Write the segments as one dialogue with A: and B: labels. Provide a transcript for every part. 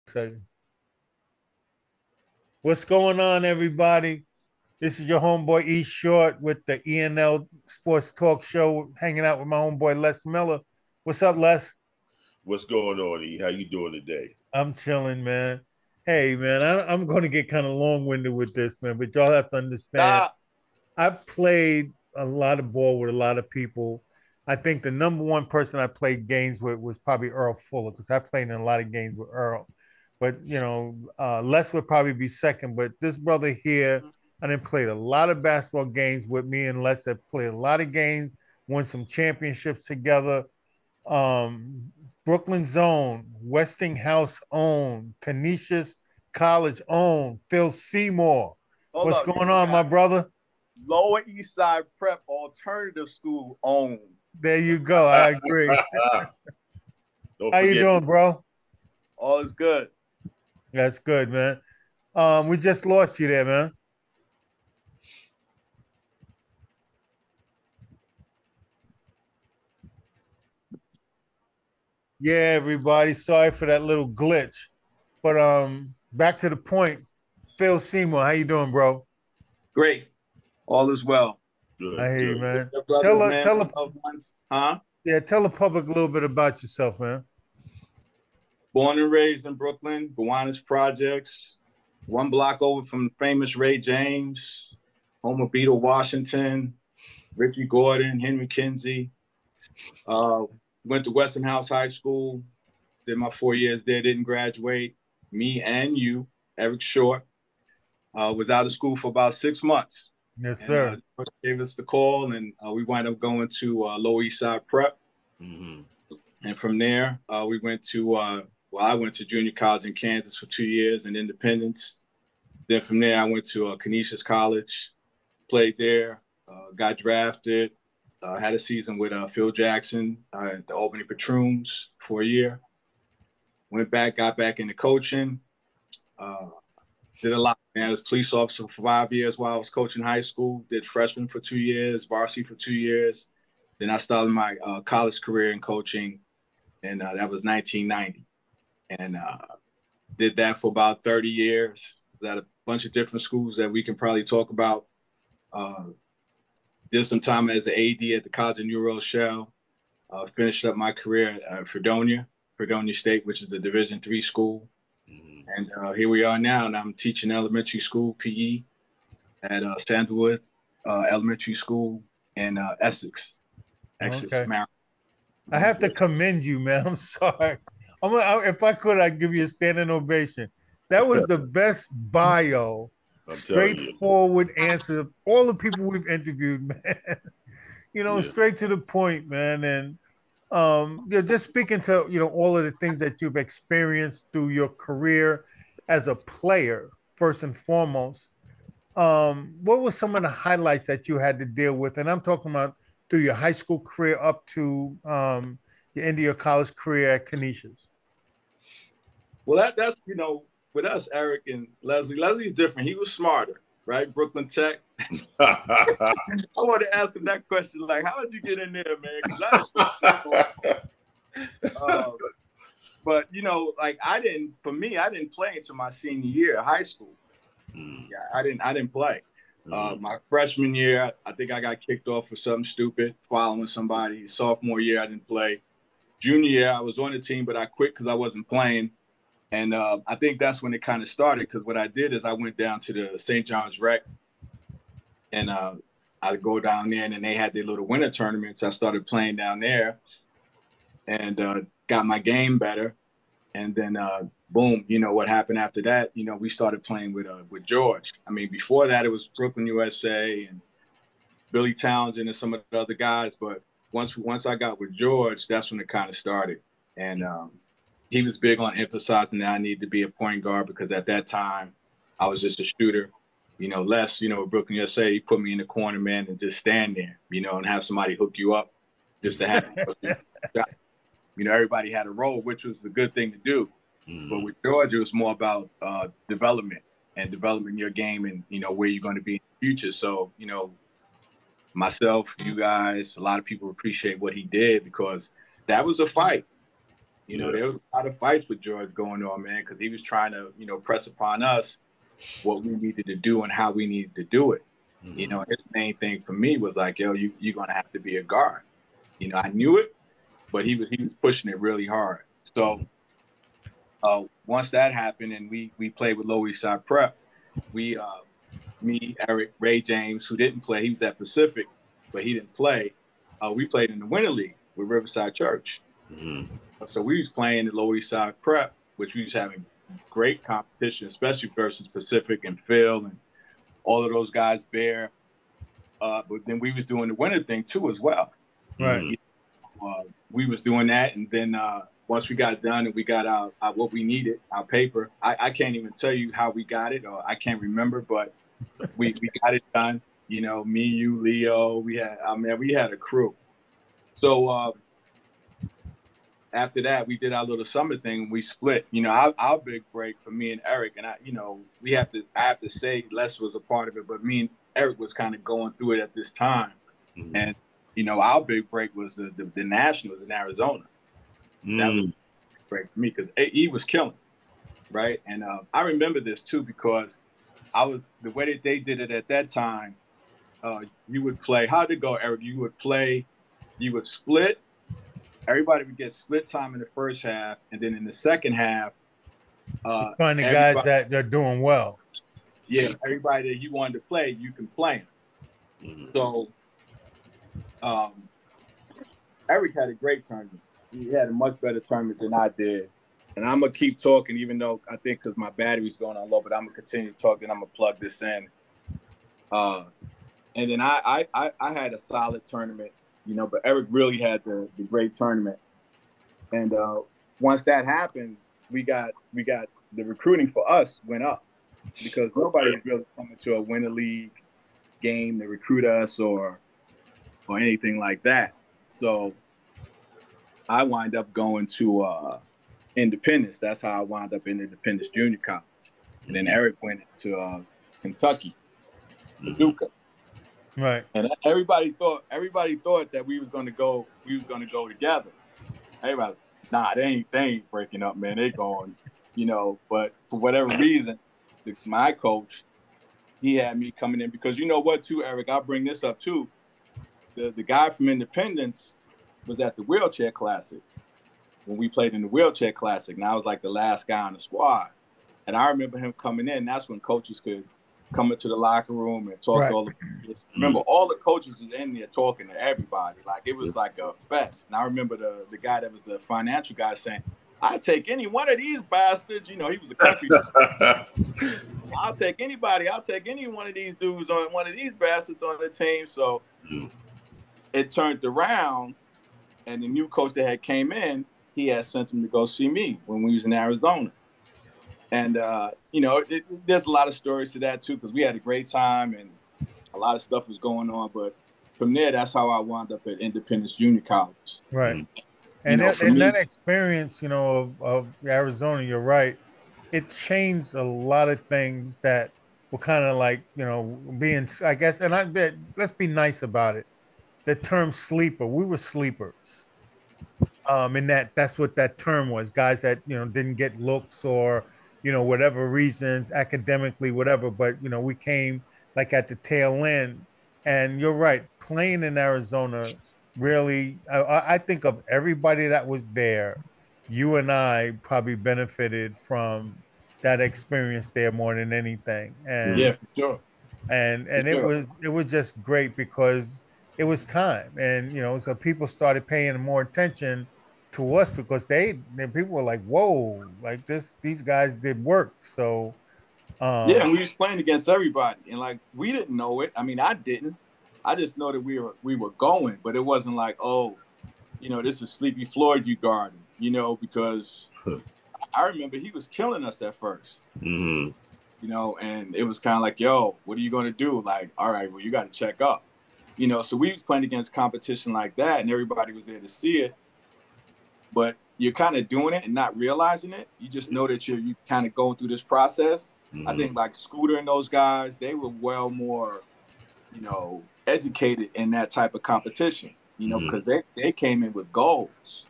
A: Second. What's going on, everybody? This is your homeboy E Short with the ENL Sports Talk Show, hanging out with my homeboy Les Miller. What's up, Les?
B: What's going on, E? How you doing today?
A: I'm chilling, man. Hey, man, I'm going to get kind of long-winded with this, man, but y'all have to understand.
C: Stop.
A: I've played a lot of ball with a lot of people. I think the number one person I played games with was probably Earl Fuller because I played in a lot of games with Earl. But Les would probably be second. But this brother here, I didn't play a lot of basketball games with me and Les have played a lot of games, won some championships together. Um, Brooklyn's own, Westinghouse own, Canisius College own, Phil Seymore.
C: Hold
A: What's
C: up.
A: going on, my brother?
C: Lower East Side Prep Alternative School owned.
A: There you go. I agree.
B: Don't
A: How you
B: forget,
A: doing, bro?
C: All is good.
A: That's good, man. We just lost you there, man. Yeah, everybody. Sorry for that little glitch. But back to the point. Phil Seymour, how you doing, bro?
C: Great. All is well.
A: I
B: good,
A: hear you,
B: good.
A: man.
C: Your
A: Tell
C: brothers,
A: her,
C: man,
A: tell
C: from
A: her,
C: loved ones. Huh?
A: yeah, tell the public a little bit about yourself, man.
C: Born and raised in Brooklyn, Gowanus Projects, one block over from famous Ray James, home of Beetle Washington, Richie Gordon, Henry Kinsey. Uh, Went to Westinghouse High School, did my 4 years there, didn't graduate. Me and you, Eric Short, was out of school for about 6 months.
A: Yes,
C: And
A: sir.
C: gave us the call, and we wound up going to Lower East Side Prep.
B: Mm-hmm.
C: And from there, we went to, I went to junior college in Kansas for 2 years in Independence. Then from there, I went to Canisius College, played there, got drafted, had a season with Phil Jackson at the Albany Patroons for a year. Went back, got back into coaching. Uh, did a lot. Man, I was a police officer for 5 years while I was coaching high school. Did freshman for 2 years, varsity for 2 years. Then I started my college career in coaching, and that was 1990. And did that for about 30 years. Was at a bunch of different schools that we can probably talk about. Uh, did some time as an AD at the College of New Rochelle. Finished up my career at Fredonia State, which is a Division III school.
B: Mm-hmm.
C: And here we are now, and I'm teaching elementary school PE at Sandalwood Elementary School in Essex,
A: Okay.
C: Maryland.
A: I have to commend you, man. I'm sorry. If I could, I'd give you a standing ovation. That was the best bio,
B: I'm telling you.
A: straightforward answer. All the people we've interviewed, man.
B: Yeah.
A: Straight to the point, man. And just speaking to all of the things that you've experienced through your career as a player, first and foremost. What were some of the highlights that you had to deal with? And I'm talking about through your high school career up to your end of your college career at Canisius.
C: Well, that's with us, Eric and Leslie. Leslie's different. He was smarter, right? Brooklyn Tech. I want to ask him that question, like, how did you get in there, man? Because but like I didn't play until my senior year of high school. Yeah, I didn't play. My freshman year, I think I got kicked off for something stupid, following somebody. Sophomore year, I didn't play. Junior year, I was on the team, but I quit because I wasn't playing. And I think that's when it kind of started, because what I did is I went down to the St. John's Rec, and I'd go down there, and then they had their little winter tournaments. I started playing down there and got my game better. And then, boom, what happened after that? We started playing with George. I mean, before that, it was Brooklyn, USA, and Billy Townsend and some of the other guys. But once I got with George, that's when it kind of started. And he was big on emphasizing that I needed to be a point guard, because at that time, I was just a shooter. With Brooklyn USA, he put me in the corner, man, and just stand there, and have somebody hook you up just to have everybody had a role, which was the good thing to do. Mm-hmm. But with George, it was more about development and developing your game and, where you're going to be in the future. So, myself, you guys, a lot of people appreciate what he did, because that was a fight. You know, there was a lot of fights with George going on, man, because he was trying to, you know, press upon us what we needed to do and how we needed to do it. You know, his main thing for me was like, yo, you're gonna have to be a guard. You know, I knew it, but he was pushing it really hard. So once that happened and we played with Lower East Side Prep, we me, Eric, Ray James, who didn't play, he was at Pacific, but he didn't play. We played in the Winter League with Riverside Church. So we was playing the Lower East Side Prep, which we was having great competition, especially versus Pacific and Phil and all of those guys, Bear. But then we was doing the winter thing too as well.
A: Right.
C: We was doing that, and then once we got done and we got our what we needed, our paper, I can't even tell you how we got it, or I can't remember, but we got it done. You know, me, you, Leo, we had a crew. So after that, we did our little summer thing. We split. You know, our big break for me and Eric, and I have to say Les was a part of it, but me and Eric was kind of going through it at this time. And you know, our big break was the Nationals in Arizona. That was a big break for me because he was killing, right? And I remember this too because the way that they did it at that time. You would play. How'd it go, Eric? You would split. Everybody would get split time in the first half, and then in the second half,
A: find the guys that they're doing well.
C: Yeah, everybody that you wanted to play, you can play them. So, Eric had a great tournament. He had a much better tournament than I did. And I'm gonna keep talking, even though I think because my battery's going on low, but I'm gonna continue talking. I'm gonna plug this in. And then I had a solid tournament, you know, but Eric really had the great tournament. And once that happened, we got the recruiting for us went up because nobody was really coming to a winter league game to recruit us or anything like that. So I wind up going to Independence. That's how I wound up in Independence Junior College. And then Eric went to Kentucky, Paducah.
A: Right.
C: And everybody thought that we was gonna go together. Everybody, nah, they ain't breaking up, man. They going, you know. But for whatever reason, my coach, he had me coming in because you know what, too, Eric. I'll bring this up too. The guy from Independence was at the Wheelchair Classic when we played in the Wheelchair Classic, and I was like the last guy on the squad. And I remember him coming in. That's when coaches could come into the locker room and talk to all the kids. Remember, all the coaches was in there talking to everybody. Like, it was like a fest. And I remember the guy that was the financial guy saying, I'd take any one of these bastards. You know, he was a country. I'll take anybody. I'll take any one of these dudes on one of these bastards on the team. So it turned around, and the new coach that had came in, he had sent him to go see me when we was in Arizona. And, you know, there's a lot of stories to that, too, because we had a great time and a lot of stuff was going on. But from there, that's how I wound up at Independence Junior College.
A: Right. And, that experience, you know, of Arizona, you're right. It changed a lot of things that were kind of like, you know, being, I guess, and let's be nice about it. The term sleeper, we were sleepers. And that's what that term was, guys that, you know, didn't get looks or, you know, whatever reasons, academically, whatever, but, you know, we came like at the tail end. And you're right, playing in Arizona really, I think of everybody that was there, you and I probably benefited from that experience there more than anything. And
C: yeah, for sure.
A: And it was just great because it was time. And you know, so people started paying more attention to us because people were like, whoa, like these guys did work. So
C: yeah, and we was playing against everybody, and like we didn't know it. I mean, I didn't. I just know that we were going, but it wasn't like, oh, you know, this is Sleepy Floyd you guarding, you know, because I remember he was killing us at first. You know, and it was kind of like, yo, what are you going to do? Like, all right, well, you got to check up. You know, so we was playing against competition like that, and everybody was there to see it. But you're kind of doing it and not realizing it. You just know that you kind of going through this process. I think like Scooter and those guys, they were well more, you know, educated in that type of competition, you know, because they came in with goals.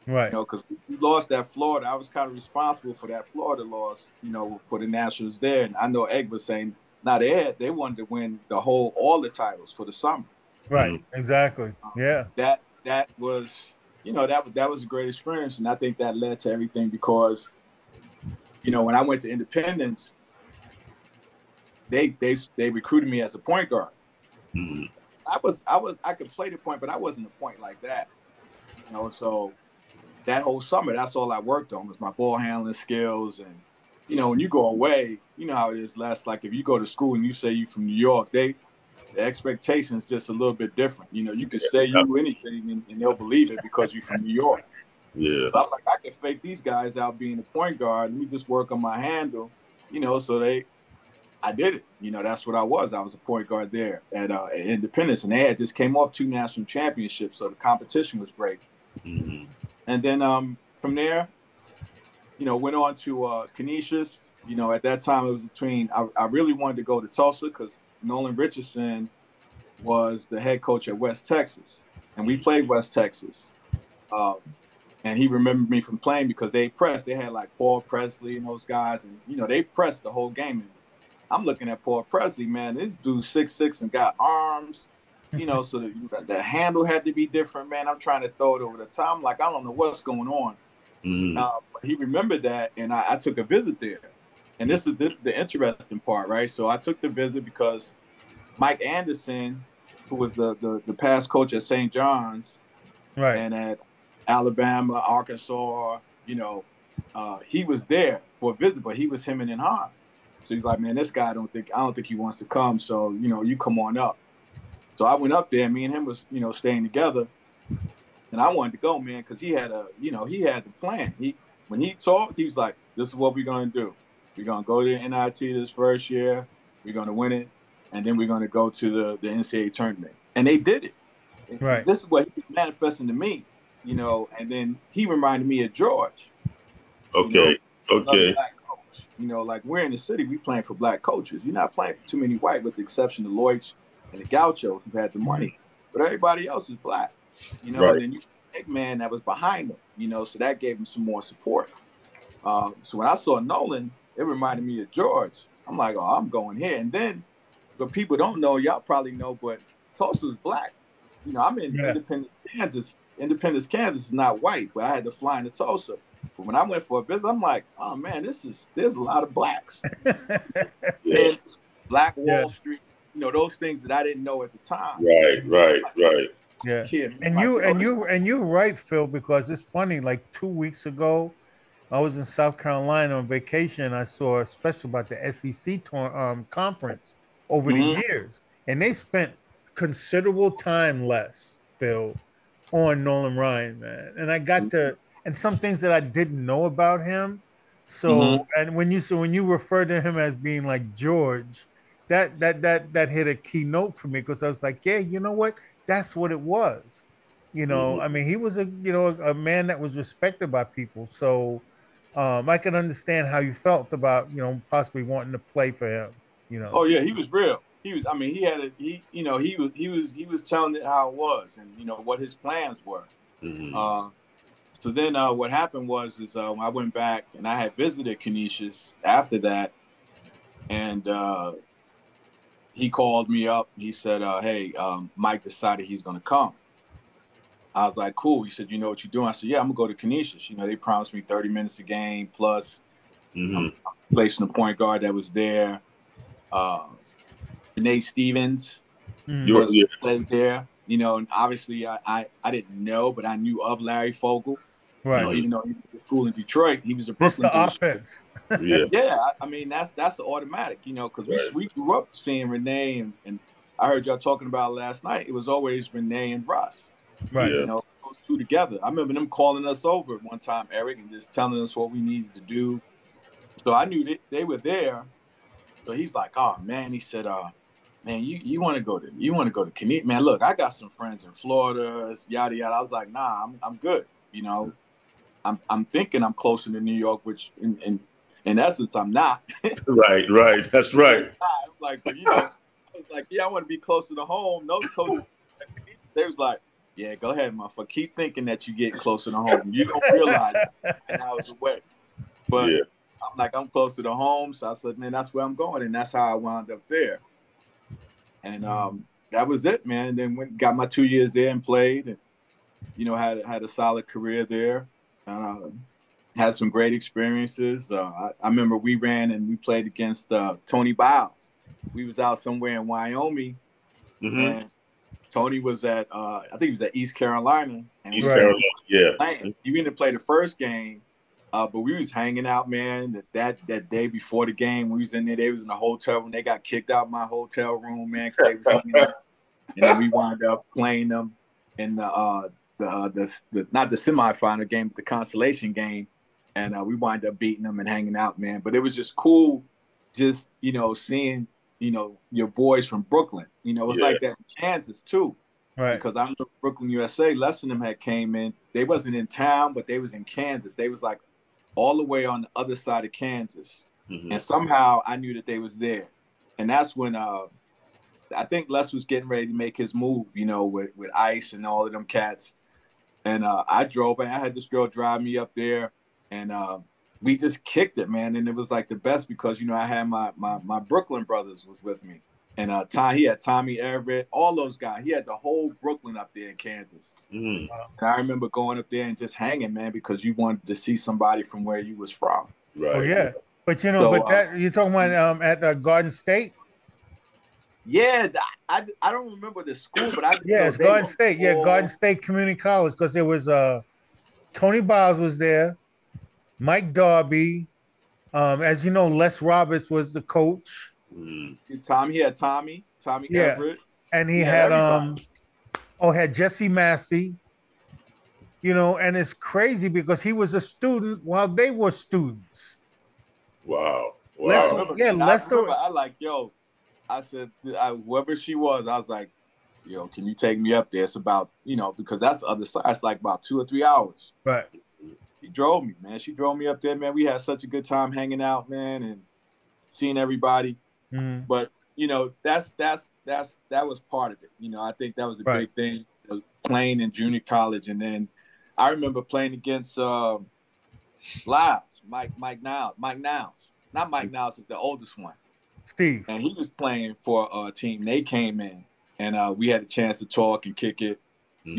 A: Right.
C: Because we lost that Florida. I was kind of responsible for that Florida loss, for the Nationals there. And I know Egg was saying, now they wanted to win all the titles for the summer.
A: Right. Exactly. Yeah.
C: That was, that was a great experience. And I think that led to everything because, when I went to Independence, they recruited me as a point guard.
B: Mm-hmm.
C: I could play the point, but I wasn't a point like that. So that whole summer, that's all I worked on was my ball handling skills. And, when you go away, you know how it is less. Like if you go to school and you say you're from New York, the expectation is just a little bit different. You can say you anything and they'll believe it because you're from New York.
B: Yeah.
C: So I'm like, I can fake these guys out being a point guard. Let me just work on my handle, so I did it. That's what I was. I was a point guard there at Independence, and they had just came off 2 national championships, so the competition was great.
B: Mm-hmm.
C: And then from there, went on to Canisius. At that time it was between. I really wanted to go to Tulsa because Nolan Richardson was the head coach at West Texas, and we played West Texas. And he remembered me from playing because they pressed. They had like Paul Presley and those guys, and they pressed the whole game. And I'm looking at Paul Presley, man. This dude 6'6" and got arms, so the handle had to be different, man. I'm trying to throw it over the top. I'm like, I don't know what's going on.
B: Mm-hmm.
C: But he remembered that, and I took a visit there. And this is the interesting part, right? So I took the visit because Mike Anderson, who was the past coach at St. John's,
A: Right.
C: and at Alabama, Arkansas, he was there for a visit, but he was hemming and hawing. So he's like, man, this guy I don't think he wants to come. So, you come on up. So I went up there. Me and him was, staying together. And I wanted to go, man, because he had the plan. When he talked, he was like, this is what we're going to do. We're going to go to the NIT this first year. We're going to win it. And then we're going to go to the NCAA tournament. And they did it.
A: Right.
C: This is what he was manifesting to me, and then he reminded me of George.
B: Okay. Okay.
C: Black coach. Like we're in the city, we playing for black coaches. You're not playing for too many white, with the exception of Lloyd and the Gauchos who had the money. But everybody else is black.
B: Right.
C: And then you big man that was behind them, so that gave him some more support. So when I saw Nolan, it reminded me of George. I'm like, oh, I'm going here. And then, but people don't know, y'all probably know, but Tulsa's black. I'm in Independence, Kansas. Independence, Kansas is not white, but I had to fly into Tulsa. But when I went for a visit, I'm like, oh man, there's a lot of blacks. Hence, Black Wall Street, those things that I didn't know at the time.
B: Right.
A: Yeah.
C: Kid,
A: And you're right, Phil, because it's funny, like 2 weeks ago, I was in South Carolina on vacation. I saw a special about the SEC conference over the years, and they spent considerable time less, Phil, on Nolan Ryan, man. And I got and some things that I didn't know about him. So, and when you refer to him as being like George, that hit a key note for me because I was like, yeah, you know what? That's what it was. I mean, he was a man that was respected by people. So I can understand how you felt about possibly wanting to play for him.
C: Oh yeah, he was real. He was. I mean, he was telling it how it was, and what his plans were. So then what happened was I went back and I had visited Canisius after that, and he called me up. He said, "Hey, Mike decided he's going to come." I was like, "Cool." He said, "You know what you're doing?" I said, "Yeah, I'm gonna go to Canisius. They promised me 30 minutes a game plus I'm placing the point guard that was there. Renee Stevens was played there. And obviously I didn't know, but I knew of Larry Fogel.
A: Right.
C: Even though he was in school in Detroit, he was a
A: This
C: Brooklyn
A: the
C: dude.
A: offense.
C: Yeah. I mean, that's automatic, because we grew up seeing Renee and I heard y'all talking about last night. It was always Renee and Russ.
A: Right.
C: Those two together. I remember them calling us over at one time, Eric, and just telling us what we needed to do. So I knew they were there. So he's like, oh man, he said, man, you want to go to Canisius? Man, look, I got some friends in Florida, yada yada. I was like, nah, I'm good. I'm thinking I'm closer to New York, which in essence I'm not.
B: Right. That's right.
C: I'm like, but I was like, yeah, I want to be closer to home. Those coaches, they was like, Yeah, go ahead, motherfucker. Keep thinking that you get closer to home. You don't realize 9 hours away. But
B: Yeah.
C: I'm closer to home. So I said, man, that's where I'm going. And that's how I wound up there. And that was it, man. And then got my 2 years there and played and, had a solid career there. Had some great experiences. I remember we ran and we played against Tony Biles. We was out somewhere in Wyoming, and Tony was at I think he was at East Carolina, and
B: East Carolina, yeah.
C: He didn't play the first game, but we was hanging out, man. That day before the game, we was in there. They was in the hotel room. They got kicked out of my hotel room, man, because they was hanging out. And then we wound up playing them in the not the semifinal game, but the consolation game. And we wind up beating them and hanging out, man. But it was just cool, just seeing your boys from Brooklyn. It's like that in Kansas too,
A: right?
C: Because I remember Brooklyn, USA. Les and them had came in. They wasn't in town, but they was in Kansas. They was like all the way on the other side of Kansas, and somehow I knew that they was there. And that's when I think Les was getting ready to make his move, with Ice and all of them cats. And I drove, and I had this girl drive me up there. And we just kicked it, man. And it was like the best because, I had my Brooklyn brothers was with me. And he had Tommy Everett, all those guys. He had the whole Brooklyn up there in Kansas. And I remember going up there and just hanging, man, because you wanted to see somebody from where you was from.
B: Right.
A: Oh, yeah. But, that you're talking about at Garden State?
C: Yeah, I don't remember the school, but
A: it's Garden State. Yeah, Garden State Community College, because there was Tony Biles was there. Mike Darby, as you know, Les Roberts was the coach.
C: Tommy Everett,
A: and he had had Jesse Massey. And it's crazy because he was a student while they were students.
B: Wow.
A: Lester.
C: I said, whoever she was, I was like, can you take me up there? It's about, because that's the other side. It's like about 2 or 3 hours.
A: Right.
C: She drove me, man. She drove me up there, man. We had such a good time hanging out, man, and seeing everybody. But that was part of it. I think that was a big thing, playing in junior college. And then I remember playing against Lyles, Mike Niles, not Mike Niles, the oldest one,
A: Steve,
C: and he was playing for a team. They came in, and we had a chance to talk and kick it.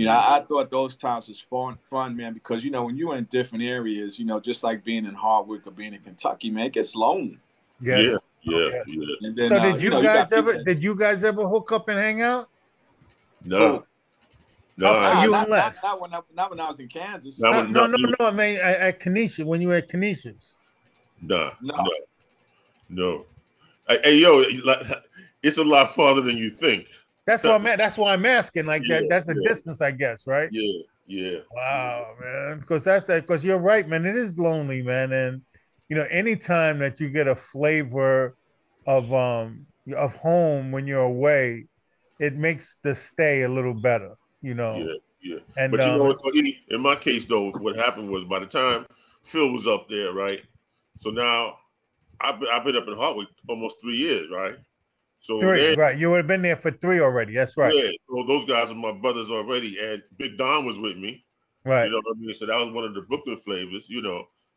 C: I thought those times was fun, man, because, when you're in different areas, just like being in Hardwick or being in Kentucky, man, it gets lonely.
B: Yes. Yeah.
C: And then,
A: so did you guys ever hook up and hang out?
B: No.
C: Not when I was in Kansas.
A: No. I mean, at Canisius, when you were at Canisius.
B: No. Hey, yo, it's a lot farther than you think.
A: That's why I'm asking. Like that's a distance, I guess, right?
B: Yeah.
A: Wow, man. Because you're right, man. It is lonely, man. And anytime that you get a flavor of home when you're away, it makes the stay a little better.
B: Yeah.
A: And
B: but in my case though, what happened was by the time Phil was up there, right? So now I've been up in Hardwick almost 3 years, right? So
A: 3, right? You would have been there for 3 already. That's right.
B: Yeah. So those guys are my brothers already, and Big Don was with me.
A: Right.
B: You know what I mean? So that was one of the Brooklyn flavors,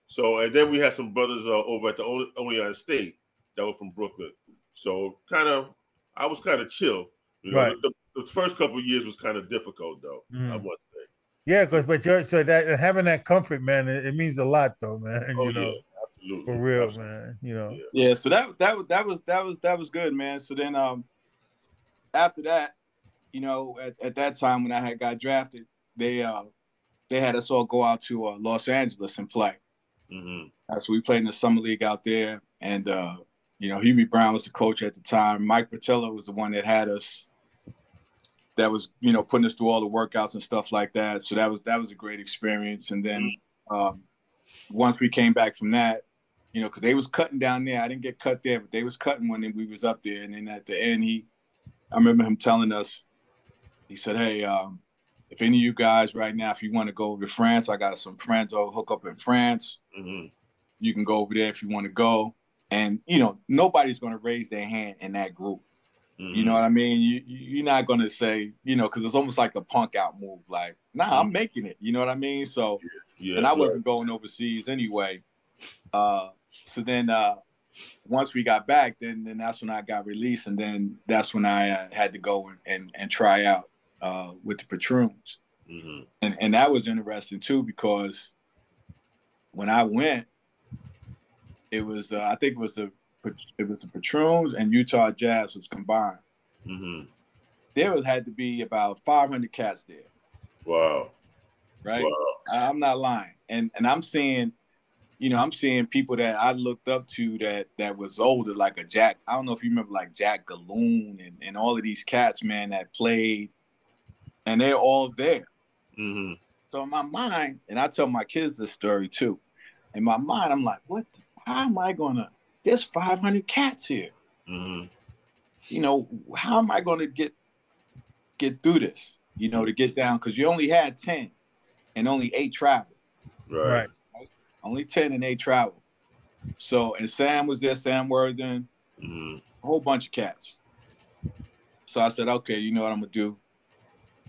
B: So and then we had some brothers over at the Oneida State that were from Brooklyn. So I was kind of chill.
A: Right.
B: The first couple of years was kind of difficult though. I must say.
A: Yeah, so that having that comfort, man, it means a lot though, man.
B: Oh, yeah. Absolutely.
A: For real,
B: Absolutely.
A: man.
C: Yeah, so that was good, man. So then after that, at that time when I had got drafted, they had us all go out to Los Angeles and play. So we played in the summer league out there, and Hubie Brown was the coach at the time. Mike Fratello was the one that had us. That was putting us through all the workouts and stuff like that. So that was a great experience. And then once we came back from that, because they was cutting down there. I didn't get cut there, but they was cutting when we was up there. And then at the end, I remember him telling us, he said, "Hey, if any of you guys right now, if you want to go over to France, I got some friends who'll hook up in France. You can go over there if you want to go." And, nobody's going to raise their hand in that group. You know what I mean? You're not gonna say, because it's almost like a punk out move. Like, nah, I'm making it. You know what I mean? So, and I wasn't going overseas anyway. So then once we got back, then that's when I got released, and then that's when I had to go and try out with the Patroons. And that was interesting too, because when I went, it was I think it was the Patroons and Utah Jazz was combined. There had to be about 500 cats there.
B: Wow.
C: Right.
B: Wow.
C: I'm not lying, and I'm seeing, I'm seeing people that I looked up to that was older, like a Jack. I don't know if you remember, like Jack Galoon and all of these cats, man, that played, and they're all there. So in my mind, and I tell my kids this story too. In my mind, I'm like, how am I gonna? There's 500 cats here. How am I gonna get through this? To get down, because you only had 10, and only 8 traveled.
A: Right.
C: Only 10 and 8 traveled. So, and Sam was there, Sam Worthing, a whole bunch of cats. So I said, okay, you know what I'm gonna do?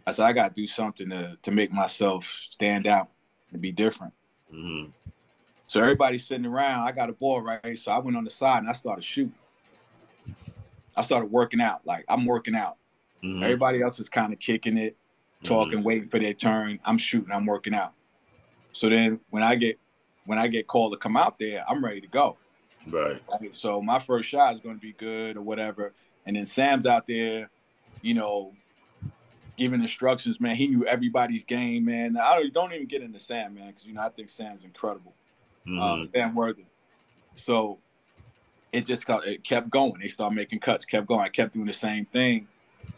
C: I said, I gotta do something to make myself stand out and be different. So everybody's sitting around. I got a ball, right? So I went on the side and I started shooting. I started working out. Like, I'm working out. Everybody else is kind of kicking it, talking, waiting for their turn. I'm shooting. I'm working out. So then when I get called to come out there, I'm ready to go.
B: Right.
C: So my first shot is going to be good or whatever. And then Sam's out there, giving instructions, man. He knew everybody's game, man. I don't even get into Sam, man, because, I think Sam's incredible. Sam Worthing. So it kept going. They started making cuts, kept going. I kept doing the same thing.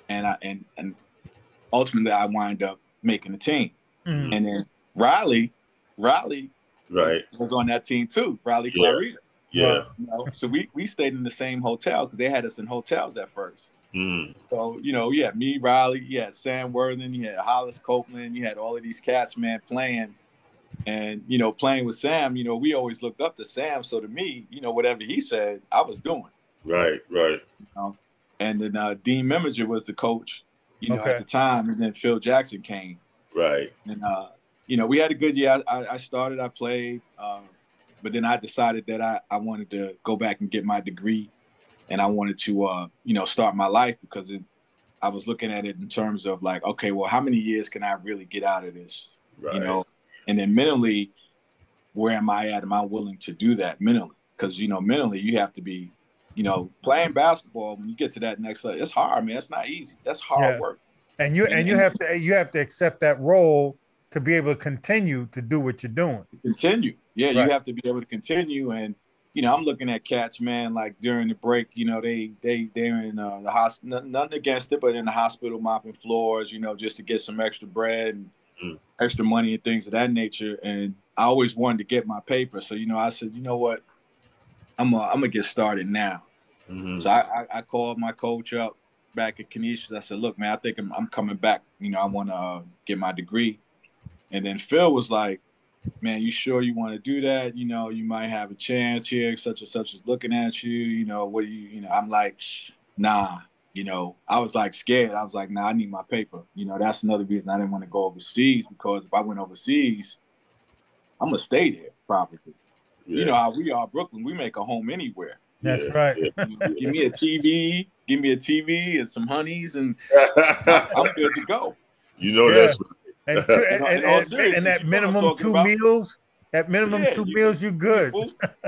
C: And ultimately I wind up making the team. And then Riley was on that team too. Riley Clarita.
B: Yeah.
C: So we stayed in the same hotel because they had us in hotels at first. So, me, Riley, you had Sam Worthing, you had Hollis Copeland, you had all of these cats, man, playing. And, playing with Sam, we always looked up to Sam. So to me, whatever he said, I was doing.
B: Right.
C: And then Dean Meminger was the coach, at the time. And then Phil Jackson came.
B: Right.
C: And, we had a good year. I started, I played. But then I decided that I wanted to go back and get my degree. And I wanted to, start my life, because I was looking at it in terms of like, okay, well, how many years can I really get out of this?
B: Right.
C: And then mentally, where am I at? Am I willing to do that mentally? Because, mentally you have to be, playing basketball, when you get to that next level, it's hard, man. It's not easy. That's hard work.
A: And you have to accept that role to be able to continue to do what you're doing.
C: Continue. Yeah, right. You have to be able to continue. And, I'm looking at cats, man, like during the break, they're in the hospital, nothing against it, but in the hospital mopping floors, just to get some extra bread and extra money and things of that nature. And I always wanted to get my paper. So, I said, you know what, I'm gonna get started now. So I called my coach up back at Canisius. I said, look, man, I think I'm coming back. I want to get my degree. And then Phil was like, man, you sure you want to do that? You might have a chance here. Such and such is looking at you. What do you? I'm like, nah. I was like scared. I was like, nah, I need my paper. That's another reason I didn't want to go overseas, because if I went overseas, I'm gonna stay there probably. Yeah. You know how we are, Brooklyn. We make a home anywhere.
A: That's right.
C: Give me a TV and some honeys, and I'm good to go.
B: That's.
A: And that minimum 2 meals. That minimum 2 meals, you good.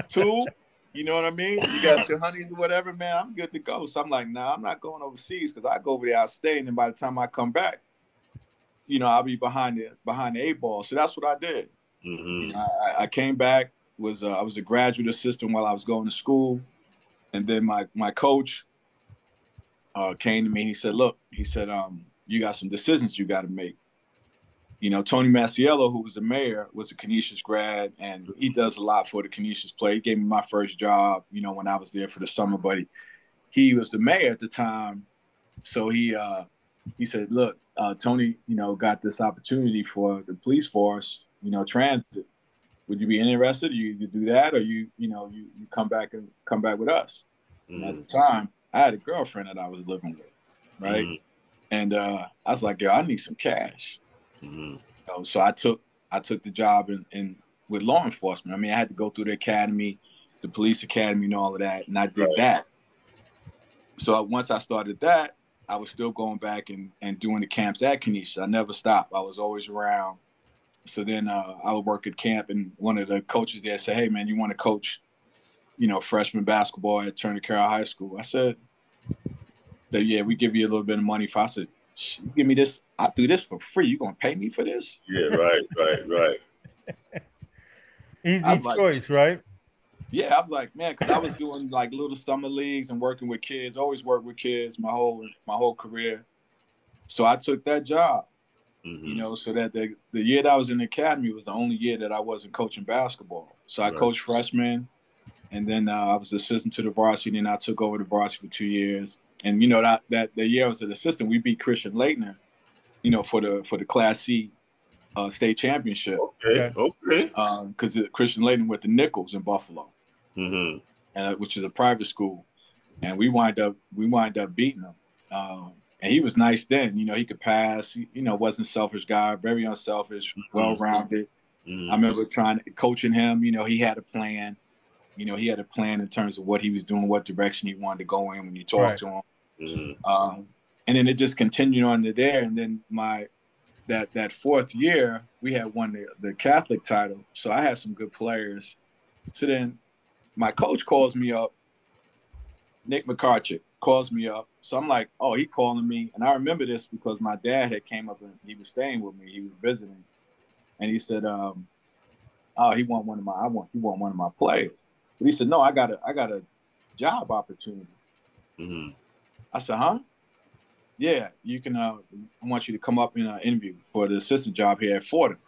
C: Two. You know what I mean? You got your honeys or whatever, man. I'm good to go. So I'm like, nah, I'm not going overseas, because I go over there, I'll stay, and then by the time I come back, I'll be behind the 8 ball. So that's what I did. I came back. I was a graduate assistant while I was going to school, and then my coach came to me. He said, look, you got some decisions you got to make. Tony Masiello, who was the mayor, was a Canisius grad, and he does a lot for the Canisius play. He gave me my first job, when I was there for the summer, but he was the mayor at the time. So he said, look, Tony, got this opportunity for the police force, transit. Would you be interested? You do that, or you come back with us? And at the time, I had a girlfriend that I was living with, right? And I was like, yo, I need some cash. So I took the job in with law enforcement. I mean, I had to go through the academy, the police academy, and all of that, and I did that. So once I started that, I was still going back and doing the camps at Canisius. I never stopped. I was always around. So then I would work at camp, and one of the coaches there said, "Hey, man, you want to coach, freshman basketball at Turner Carroll High School?" I said, "Yeah, we give you a little bit of money." I said, "You give me this, I do this for free. You gonna pay me for this?"
B: Yeah, right.
A: Easy
C: Like,
A: choice, right?
C: yeah, I was like, man, because I was doing like little summer leagues and working with kids. Always worked with kids my whole career. So I took that job. So that the year that I was in the academy was the only year that I wasn't coaching basketball. So I coached freshmen, and then I was assistant to the varsity, and I took over the varsity for 2 years. And that the year I was an assistant, we beat Christian Laettner, for the Class C state championship.
B: Okay.
C: Because Christian Laettner went to Nichols in Buffalo, which is a private school, and we wind up beating him. And he was nice then. He could pass. He, wasn't a selfish guy. Very unselfish, well-rounded. I remember coaching him. He had a plan. He had a plan in terms of what he was doing, what direction he wanted to go in when you talked to him. And then it just continued on to there. And then that fourth year, we had won the Catholic title. So I had some good players. So then my coach calls me up. Nick McCarchick calls me up. So I'm like, oh, he calling me. And I remember this because my dad had came up and he was staying with me. He was visiting. And he said, oh, he want one of my players. But he said, no, I got a job opportunity. I said, huh? Yeah, you can, I want you to come up in an interview for the assistant job here at Fordham.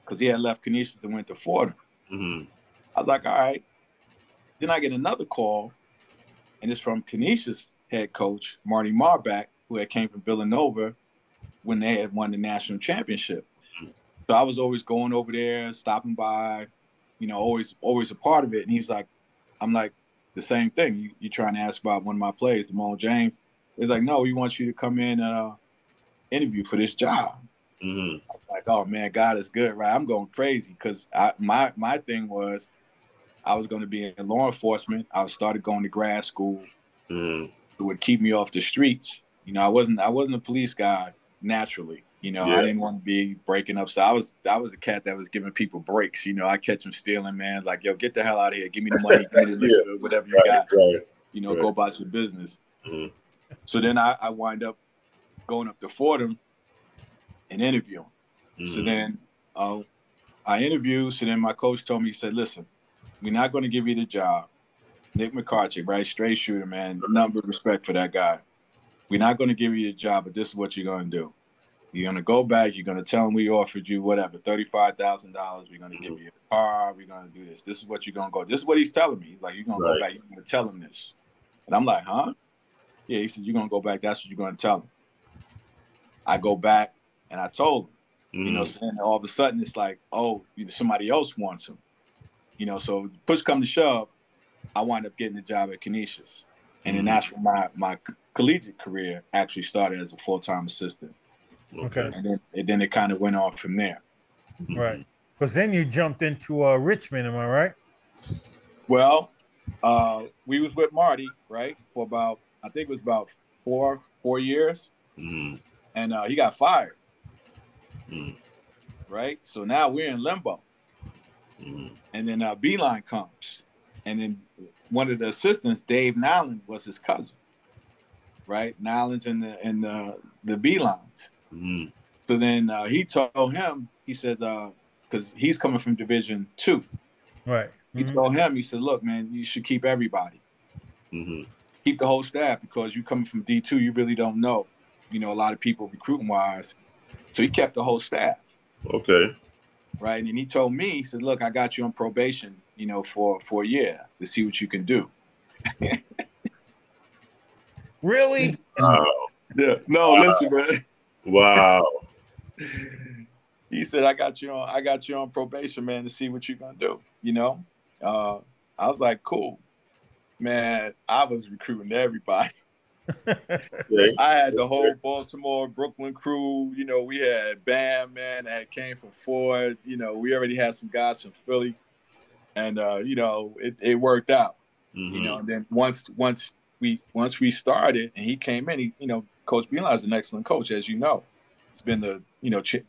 C: Because he had left Canisius and went to Fordham. I was like, all right. Then I get another call. And it's from Canisius head coach, Marty Marbach, who had came from Villanova when they had won the national championship. So I was always going over there, stopping by, always a part of it. And he's like, I'm like, the same thing. You trying to ask about one of my players, Damone James. He's like, no, we want you to come in and interview for this job. I'm like, oh, man, God is good, right? I'm going crazy because my thing was, I was going to be in law enforcement. I started going to grad school. It would keep me off the streets. I wasn't a police guy naturally. I didn't want to be breaking up. So I was a cat that was giving people breaks. I catch them stealing, man. Like, yo, get the hell out of here. Give me the money. Give me the liquor, whatever you got. Go about your business. So then I wind up going up to Fordham and interviewing. So then I interviewed. So then my coach told me, he said, listen, we're not going to give you the job. Nick McCarchick, right? Straight shooter, man. Nothing but respect for that guy. We're not going to give you the job, but this is what you're going to do. You're going to go back. You're going to tell them we offered you whatever, $35,000. We're going to give you a car. We're going to do this. This is what you're going to go. This is what he's telling me. He's like, you're going to go back. You're going to tell him this. And I'm like, huh? Yeah, he said, you're going to go back. That's what you're going to tell him. I go back and I told him. So then all of a sudden it's like, oh, somebody else wants him. So push come to shove, I wound up getting a job at Canisius. And then that's where my collegiate career actually started as a full-time assistant.
A: Okay.
C: And then it kind of went on from there.
A: Right. Because then you jumped into Richmond, am I right?
C: Well, we was with Marty, right, for about, I think it was about four years. And he got fired. Right? So now we're in limbo. And then Beeline comes. And then one of the assistants, Dave Nyland, was his cousin. Right? Nyland's in the Beelines. So then he told him, he says, because he's coming from Division II.
A: Right.
C: He told him, he said, look, man, you should keep everybody. Keep the whole staff, because you coming from D2, you really don't know, a lot of people recruiting-wise. So he kept the whole staff.
B: Okay.
C: Right. And he told me, he said, look, I got you on probation, for a year to see what you can do.
A: Really?
B: Wow.
C: Yeah. No, listen, man.
B: Wow.
C: He said, I got you on probation, man, to see what you're gonna do. I was like, cool. Man, I was recruiting everybody.
B: Okay.
C: I had the whole Baltimore, Brooklyn crew. You know, we had Bam, man, that came from Ford. You know, we already had some guys from Philly, and you know, it worked out. You know, and then once we started, and he came in, you know, Coach Beeline is an excellent coach, as you know. It's been the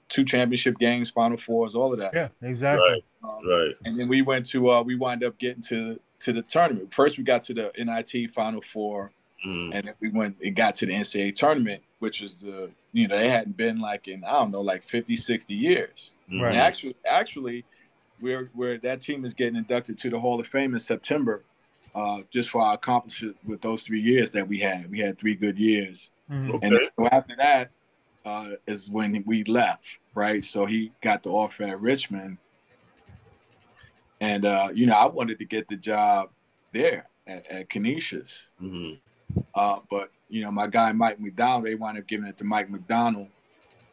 C: two championship games, Final Fours, all of that.
A: Yeah, exactly.
B: Right. Right.
C: And then we wind up getting to the tournament. First, we got to the NIT Final Four. And then we went and got to the NCAA tournament, which was they hadn't been like in, I don't know, like 50, 60 years.
A: Right.
C: And actually, we're that team is getting inducted to the Hall of Fame in September, just for our accomplishment with those 3 years that we had. We had 3 good years.
A: Mhm.
B: Okay.
C: And so after that is when we left, right? So he got the offer at Richmond. And, I wanted to get the job there at Canisius. But my guy Mike McDonald, they wound up giving it to Mike McDonald,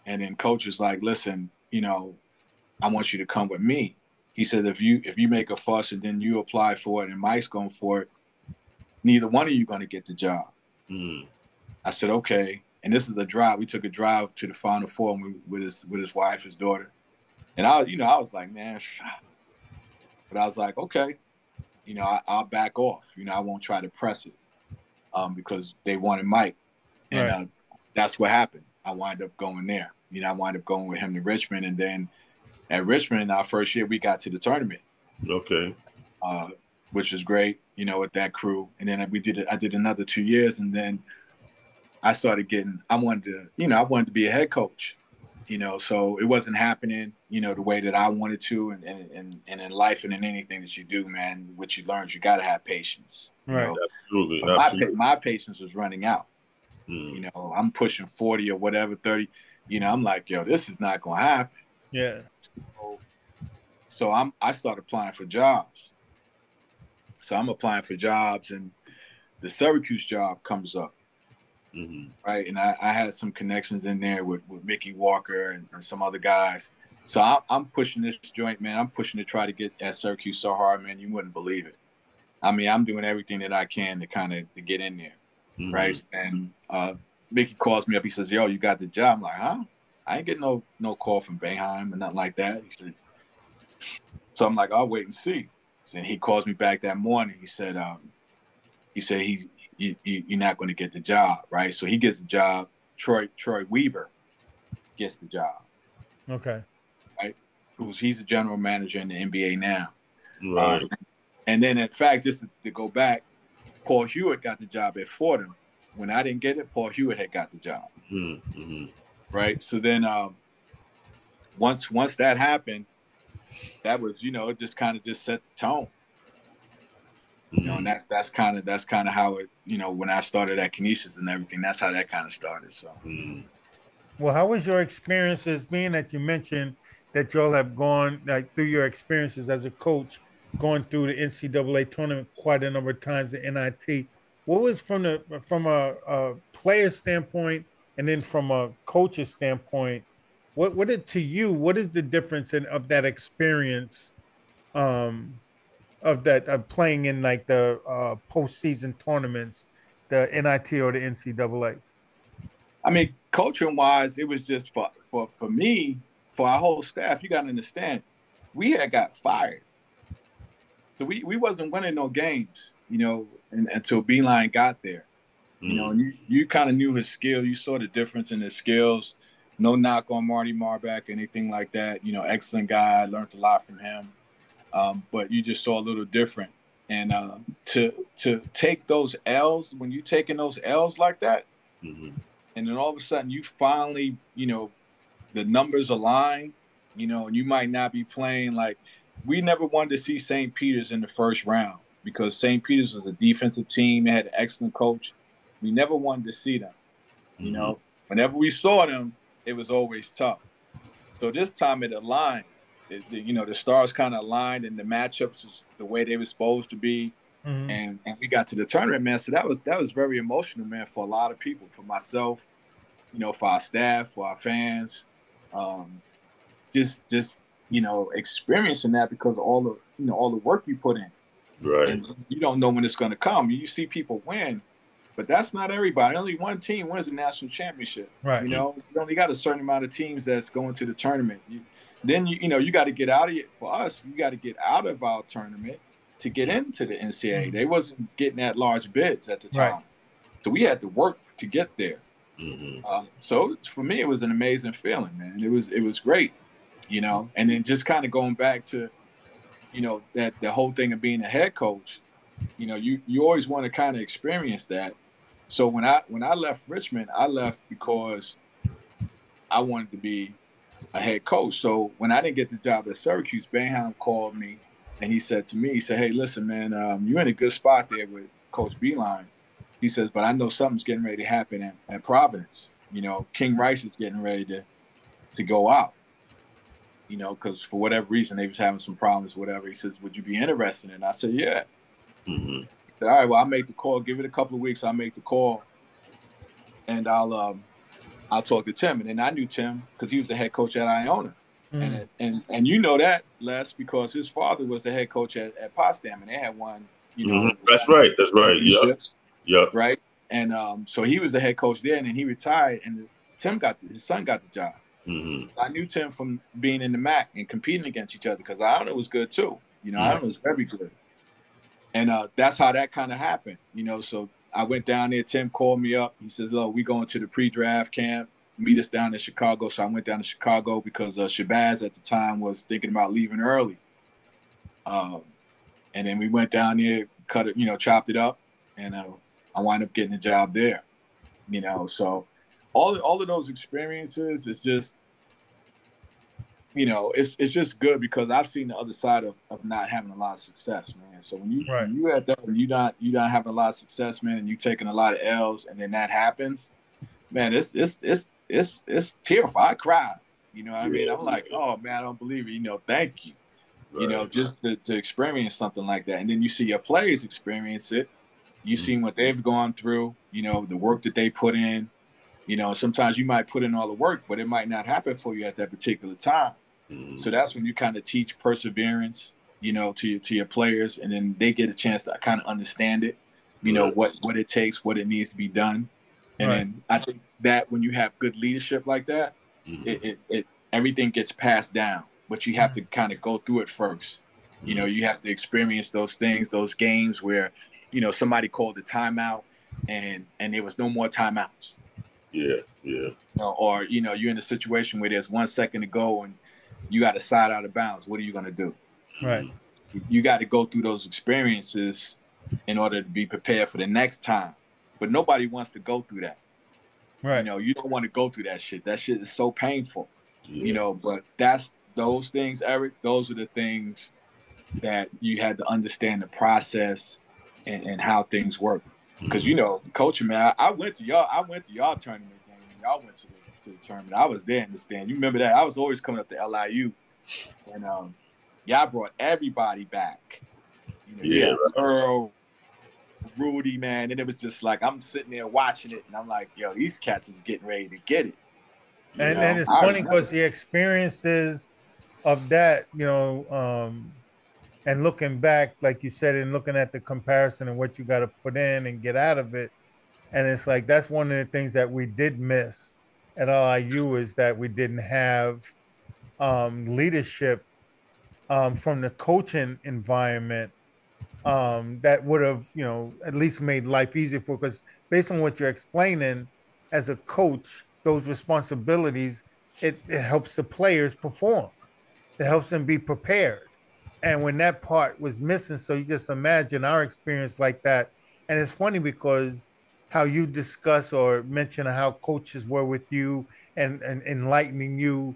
C: and then coach was like, "Listen, I want you to come with me." He said, "If you make a fuss and then you apply for it, and Mike's going for it, neither one of you going to get the job." I said, "Okay." And this is a drive. We took a drive to the Final Four with his wife, his daughter, and I was like, "Man," but I was like, "Okay, I'll back off. I won't try to press it." Because they wanted Mike. And
A: Right.
C: That's what happened. I wound up going there. I wound up going with him to Richmond. And then at Richmond, our first year, we got to the tournament.
B: Okay.
C: Which was great, with that crew. And then I did another 2 years. And then I started I wanted to be a head coach. So it wasn't happening, the way that I wanted to. And in life and in anything that you do, man, what you learn, you got to have patience.
A: Right.
B: Absolutely.
C: But
B: Absolutely.
C: my patience was running out. I'm pushing 40 or whatever, 30. I'm like, yo, this is not going to happen.
A: Yeah.
C: So I started applying for jobs. So I'm applying for jobs, and the Syracuse job comes up. Right. And I had some connections in there with Mickey Walker and some other guys. So I'm pushing this joint, man. I'm pushing to try to get at Syracuse so hard, man, you wouldn't believe it. I mean, I'm doing everything that I can to get in there. Right. And Mickey calls me up. He says, "Yo, you got the job." I'm like, "Huh?" I ain't getting no call from Boeheim or nothing like that. He said, so I'm like, "I'll wait and see." And he calls me back that morning. He said, you're not going to get the job, right? So he gets the job. Troy Weaver gets the job.
A: Okay.
C: Right. He's a general manager in the NBA now.
B: Right.
C: And then, in fact, just to go back, Paul Hewitt got the job at Fordham. When I didn't get it, Paul Hewitt had got the job. Right. So then once that happened, that was, it just kind of just set the tone. And that's kind of how it, when I started at Canisius and everything, that's how that kind of started. So
A: Well, how was your experiences, being that you mentioned that y'all have gone like through your experiences as a coach, going through the NCAA tournament quite a number of times, the NIT? What was from a player standpoint, and then from a coach's standpoint? What did to you? What is the difference of that experience, um, of playing in like the postseason tournaments, the NIT or the NCAA?
C: I mean, coaching wise, it was just for me, for our whole staff. You got to understand, we had got fired, so we wasn't winning no games, until Beeline got there. And you kind of knew his skill. You saw the difference in his skills. No knock on Marty Marbeck, anything like that. Excellent guy. Learned a lot from him. But you just saw a little different. And to take those L's, when you taking those L's like that, and then all of a sudden you finally, the numbers align, and you might not be playing like, we never wanted to see St. Peter's in the first round because St. Peter's was a defensive team. They had an excellent coach. We never wanted to see them. Whenever we saw them, it was always tough. So this time it aligned. The stars kind of aligned, and the matchups was the way they were supposed to be. And we got to the tournament, man. So that was very emotional, man, for a lot of people, for myself, for our staff, for our fans. Just experiencing that because of all the work you put in.
B: Right.
C: and you don't know when it's going to come. You see people win, but that's not everybody. Only one team wins the national championship.
A: Right.
C: You know, you only got a certain amount of teams that's going to the tournament. Then you got to get out of it. For us, you got to get out of our tournament to get into the NCAA. They wasn't getting that large bids at the
A: Right.
C: time, so we had to work to get there.
B: Mm-hmm.
C: So for me, it was an amazing feeling, man. It was great, you know. And then just kind of going back to, you know, that the whole thing of being a head coach, you know, you always want to kind of experience that. So when I left Richmond, I left because I wanted to be a head coach. So when I didn't get the job at Syracuse, Boeheim called me and he said to me, he said, "Hey, listen, man, you're in a good spot there with Coach Beeline." He says, "But I know something's getting ready to happen at Providence. You know, King Rice is getting ready to go out. You know, because for whatever reason they was having some problems, whatever." He says, "Would you be interested?" And I said, "Yeah."
B: Mm-hmm.
C: He said, "All right, well, I'll make the call. Give it a couple of weeks. I'll make the call, and I'll talk to Tim." And then I knew Tim because he was the head coach at Iona.
A: Mm.
C: And you know that, Les, because his father was the head coach at Potsdam, and they had won, you know,
B: Mm-hmm. That's right. That's right. Yep.
C: championships,
B: Yep.
C: right? And so he was the head coach there, and then he retired, and his son got the job.
B: Mm-hmm.
C: I knew Tim from being in the MAC and competing against each other because Iona was good too. You know, Iona was very good, and that's how that kind of happened. You know, so I went down there. Tim called me up. He says, "Oh, we going to the pre-draft camp. Meet us down in Chicago." So I went down to Chicago because Shabazz at the time was thinking about leaving early. Um, and then we went down there, cut it, you know, chopped it up, and I wound up getting a job there. You know, so all of those experiences is just, you know, it's just good because I've seen the other side of not having a lot of success, man. So
A: Right.
C: when you at that, when you not having a lot of success, man, and you taking a lot of L's, and then that happens, man, it's tearful. I cried. You know what I mean?
B: Yeah.
C: I'm like, oh man, I don't believe it. You know, thank you. You know,
B: Right.
C: just to experience something like that, and then you see your players experience it. You see what they've gone through. You know, the work that they put in. You know, sometimes you might put in all the work, but it might not happen for you at that particular time.
B: Mm-hmm.
C: So that's when you kind of teach perseverance, you know, to your players, and then they get a chance to kind of understand it, you know,
B: Right.
C: what it takes, what it needs to be done. And
A: Right.
C: then I think that when you have good leadership like that,
B: Mm-hmm.
C: it everything gets passed down, but you have
A: Mm.
C: to kind of go through it first. You know,
B: Mm-hmm.
C: you have to experience those things, those games where, you know, somebody called a timeout and there was no more timeouts.
B: Yeah. Yeah.
C: Or you know, you're in a situation where there's 1 second to go and you got to side out of bounds. What are you going to do?
A: Right.
B: Mm-hmm.
C: You got to go through those experiences in order to be prepared for the next time. But nobody wants to go through that. You
A: Right.
C: know, you don't want to go through that shit. That shit is so painful. You
B: Yeah.
C: know, but that's those things, Eric. Those are the things that you had to understand the process and how things work. Because
B: Mm-hmm.
C: you know, coaching, man, I went to y'all. I went to y'all tournament game, and y'all went to the tournament. I was there in the stand. You remember that? I was always coming up to LIU, and y'all brought everybody back. You know, you
B: Yeah.
C: had Earl, Rudy, man, and it was just like I'm sitting there watching it, and I'm like, yo, these cats is getting ready to get it. You
B: Yeah.
A: And
C: know,
A: it's
C: I
A: funny
C: remember
A: because
C: that.
A: the experiences of that, and looking back, like you said, and looking at the comparison and what you got to put in and get out of it. And it's like that's one of the things that we did miss at LIU is that we didn't have leadership from the coaching environment that would have, at least made life easier for. Because based on what you're explaining, as a coach, those responsibilities it helps the players perform. It helps them be prepared. And when that part was missing, so you just imagine our experience like that. And it's funny because how you discuss or mention how coaches were with you and enlightening you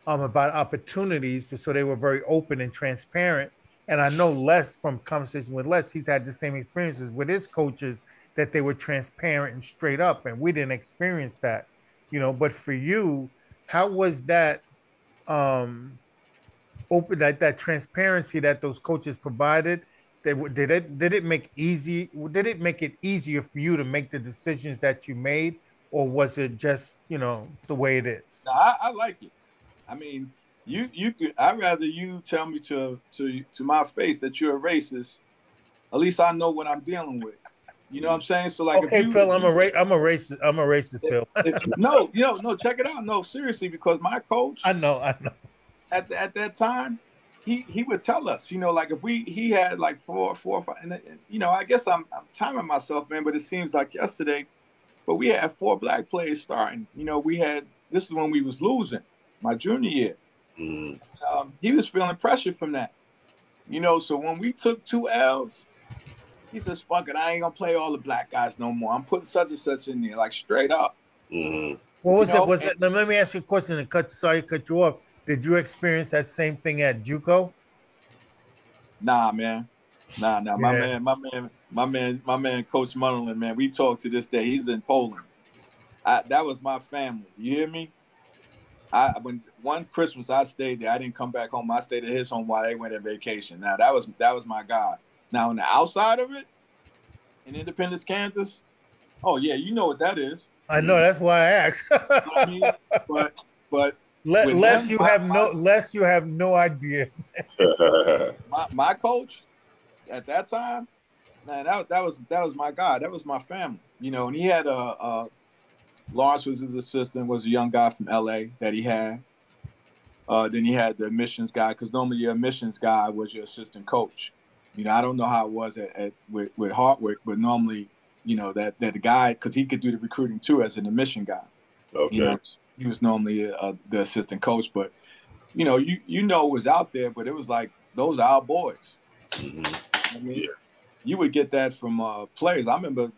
A: about opportunities, but so they were very open and transparent. And I know Les from conversation with Les, he's had the same experiences with his coaches that they were transparent and straight up, and we didn't experience that, But for you, how was that open that transparency that those coaches provided? Did it make it easier for you to make the decisions that you made, or was it just the way it is?
C: No, I like it. I mean, you could. I'd rather you tell me to my face that you're a racist At least I know what I'm dealing with. You know what I'm saying? So like,
A: Okay, Phil, I'm a racist. I'm a racist, Phil.
C: no, no, check it out. No, seriously, because my coach,
A: I know.
C: at that time, he would tell us, like if he had like four or five, and I guess I'm timing myself, man, but it seems like yesterday, but we had 4 black players starting. This is when we was losing my junior year. He was feeling pressure from that, so when we took 2 L's, he says, fuck it, I ain't gonna play all the black guys no more. I'm putting such and such in there, like straight up.
A: What was it? Was it? Let me ask you a question and sorry to cut you off. Did you experience that same thing at JUCO?
C: Nah, man. Nah.
A: Yeah.
C: My man, Coach Munderland, man. We talk to this day. He's in Poland. That was my family. You hear me? When one Christmas I stayed there, I didn't come back home. I stayed at his home while they went on vacation. Now that was my guy. Now on the outside of it, in Independence, Kansas, oh yeah, you know what that is.
A: I know. That's why I asked.
C: I mean, but with
A: lest
C: him,
A: you have no idea.
C: my coach at that time, man, that was my guy. That was my family. And he had Lawrence was his assistant, was a young guy from LA that he had. Then he had the admissions guy, because normally your admissions guy was your assistant coach. I don't know how it was with Hartwick, but normally, that the guy, because he could do the recruiting too as an admission guy.
B: Okay.
C: He was normally the assistant coach, but it was out there, but it was like, those are our boys. I mean,
B: Yeah.
C: you would get that from players. I remember,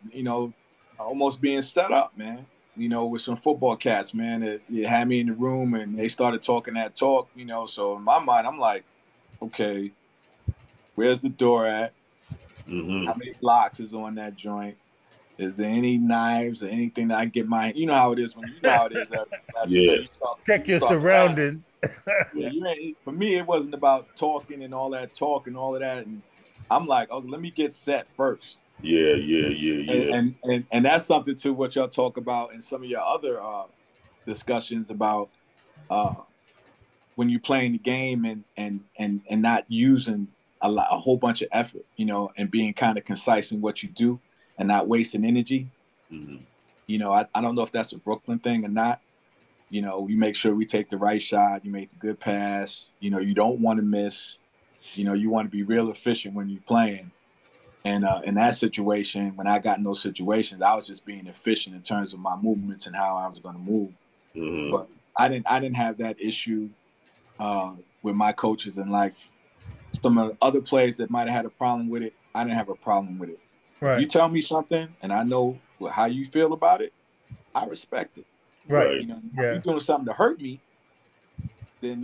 C: almost being set up, man. With some football cats, man. That you had me in the room and they started talking that talk. So in my mind, I'm like, okay, where's the door at? How many locks is on that joint? Is there any knives or anything that I get my? You know how it is when how it is.
B: Yeah.
A: Check your
C: start playing.
A: surroundings.
C: Yeah, for me, it wasn't about talking and all that talk and all of that. And I'm like, oh, let me get set first.
B: Yeah.
C: And that's something to what y'all talk about in some of your other discussions about when you're playing the game and not using a whole bunch of effort, and being kind of concise in what you do and not wasting energy. I don't know if that's a Brooklyn thing or not. We make sure we take the right shot. You make the good pass. You don't want to miss. You want to be real efficient when you're playing. And in that situation, when I got in those situations, I was just being efficient in terms of my movements and how I was going to move. But I didn't have that issue with my coaches, and like some of the other players that might have had a problem with it. I didn't have a problem with it.
A: Right.
C: If you tell me something and I know how you feel about it, I respect it.
B: Right.
C: If you're doing something to hurt me, then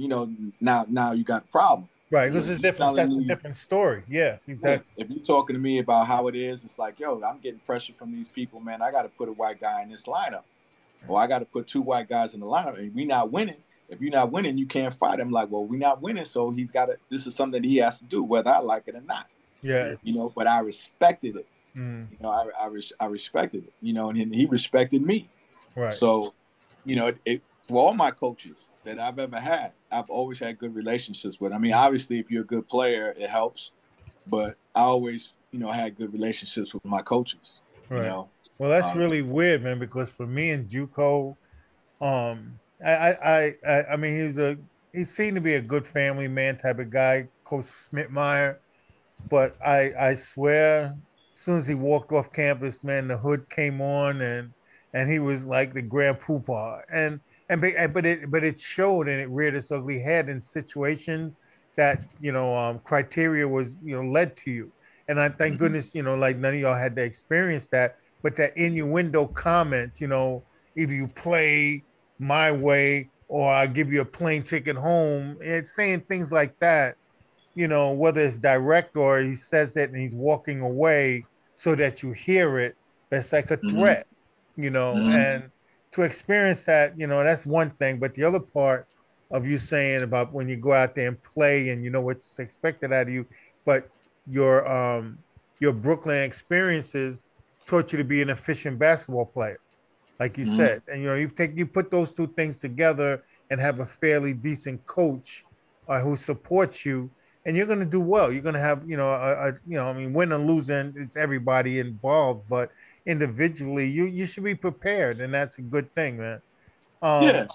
C: now you got a problem.
A: Right, because it's different. That's a different story. Yeah, exactly.
C: If you're talking to me about how it is, it's like, yo, I'm getting pressure from these people, man. I got to put a white guy in this lineup, or I got to put 2 white guys in the lineup, and we not winning. If you're not winning, you can't fight. I'm like, well, we're not winning, so he's got to. This is something that he has to do, whether I like it or not.
A: Yeah.
C: But I respected it. I respected it. And he respected me.
A: Right.
C: So, for all my coaches that I've ever had, I've always had good relationships with. I mean, obviously, if you're a good player, it helps. But I always, had good relationships with my coaches.
A: Right. Well, that's really weird, man. Because for me and JUCO, I mean, he seemed to be a good family man type of guy, Coach Schmidtmeyer. But I swear, as soon as he walked off campus, man, the hood came on and he was like the grand poobah. But it showed and it reared its ugly head in situations that criteria was led to you. And I thank goodness like none of y'all had to experience that. But that innuendo comment, either you play my way or I give you a plane ticket home. It's saying things like that, whether it's direct or he says it and he's walking away so that you hear it, that's like a threat, and to experience that, that's one thing. But the other part of you saying about when you go out there and play and you know what's expected out of you, but your Brooklyn experiences taught you to be an efficient basketball player, like you said. And you put those 2 things together and have a fairly decent coach who supports you, and you're going to do well. You're going to have, I mean, win or losing, it's everybody involved, but individually, you should be prepared, and that's a good thing, man.
C: Yeah.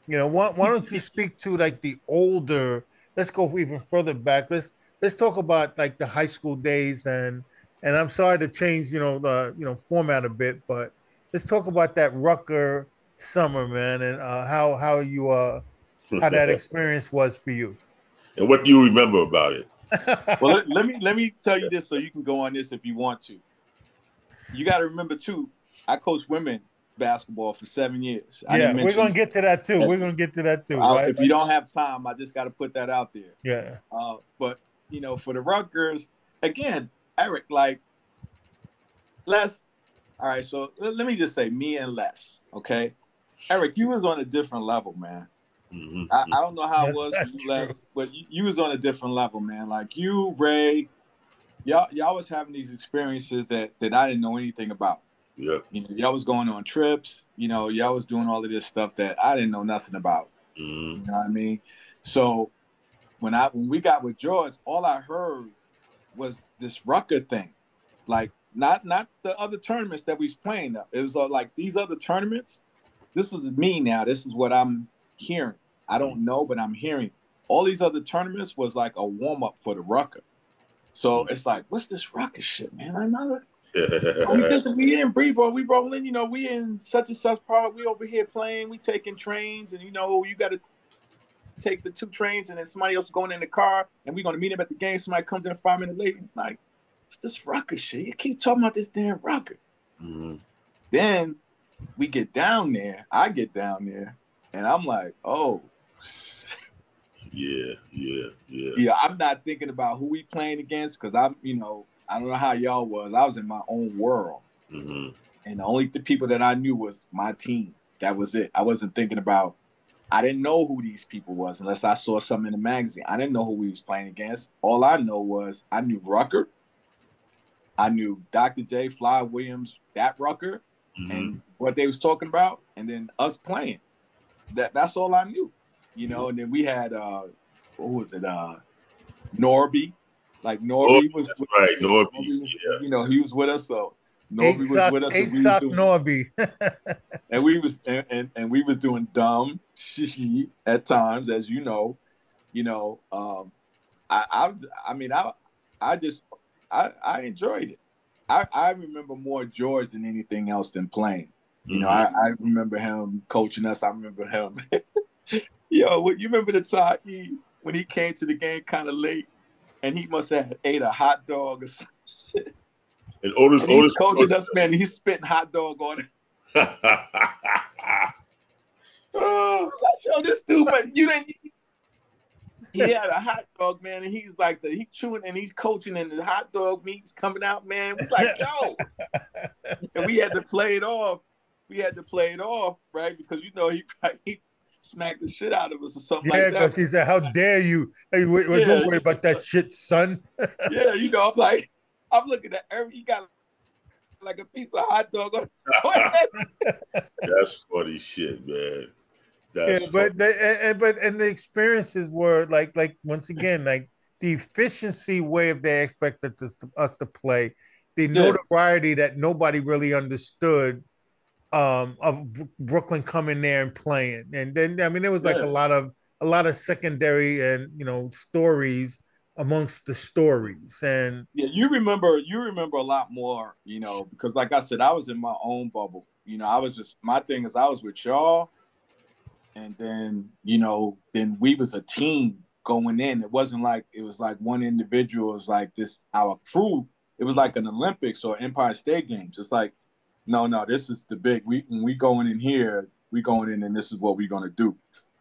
A: Why don't you speak to like the older? Let's go even further back. Let's talk about like the high school days, and I'm sorry to change, the format a bit, but let's talk about that Rucker summer, man, and how you how that experience was for you.
B: And what do you remember about it?
C: Well, let me tell you this so you can go on this if you want to. You got to remember too, I coached women basketball for 7 years. I didn't
A: Yeah, we're
C: mention
A: gonna get to that too. We're gonna get to that too, right?
C: if you don't have time, I just got to put that out there.
A: Yeah.
C: But for the Rutgers, again, Eric, like Les. All right, so let me just say, me and Les, okay? Eric, you was on a different level, man.
B: Mm-hmm.
C: I don't know how it was for you,
A: True.
C: Les, but you was on a different level, man. Like you, Ray, y'all was having these experiences that I didn't know anything about.
B: Yeah.
C: Y'all was going on trips. Y'all was doing all of this stuff that I didn't know nothing about.
B: Mm-hmm.
C: You know what I mean? So when we got with George, all I heard was this Rucker thing, like not the other tournaments that we was playing. It was like these other tournaments. This was me now. This is what I'm hearing. I don't know, but I'm hearing all these other tournaments was like a warm up for the Rucker. So it's like, what's this Rucker shit, man? I'm not. We in Brevo, we rolling, we in such and such part, we over here playing, we taking trains, and you got to take the 2 trains, and then somebody else is going in the car, and we're gonna meet him at the game. Somebody comes in 5 minutes later, like, what's this Rucker shit? You keep talking about this damn Rucker.
B: Mm-hmm.
C: Then we get down there, I get down there, and I'm like, oh. Yeah, I'm not thinking about who we playing against because I'm, I don't know how y'all was. I was in my own world.
B: Mm-hmm.
C: And the only people that I knew was my team. That was it. I wasn't thinking about, I didn't know who these people was unless I saw something in the magazine. I didn't know who we was playing against. All I know was I knew Rucker. I knew Dr. J, Fly Williams, that Rucker,
B: Mm-hmm.
C: and what they was talking about, and then us playing. That's all I knew. And then we had, what was it, Norby. Like Norby was
B: right. Norby,
C: yeah. He was with us, so Norby was with us.
A: Aesop Norby.
C: And we was and we was doing dumb shishi at times, as you know. I enjoyed it. I remember more George than anything else than playing. I remember him coaching us. I remember him. You remember the time when he came to the game kind of late, and he must have ate a hot dog or some shit.
B: And Otis
C: coaching us, man. He's spitting hot dog on it. Yo, this dude, man, you didn't. He had a hot dog, man, and he's like he chewing and he's coaching, and the hot dog meat's coming out, man. We like, yo, and we had to play it off. Right? Because he smacked the shit out of us or something like that.
A: Yeah, because he said, "How dare you? Hey, don't worry about that shit, son."
C: Yeah, I'm looking at he got like a piece of hot dog on his
B: That's funny shit, man.
A: But the experiences were like once again, like the efficiency wave they expected us to play, the notoriety that nobody really understood of Brooklyn coming there and playing, and then I mean there was like a lot of secondary and stories amongst the stories, and
C: you remember a lot more, because like I said, I was in my own bubble. I was just, my thing is I was with y'all, and then then we was a team going in. It wasn't like it was like one individual. It was like this, our crew. It was like an Olympics or Empire State Games. It's like, no, this is the big. When we going in here, we going in, and this is what we're gonna do.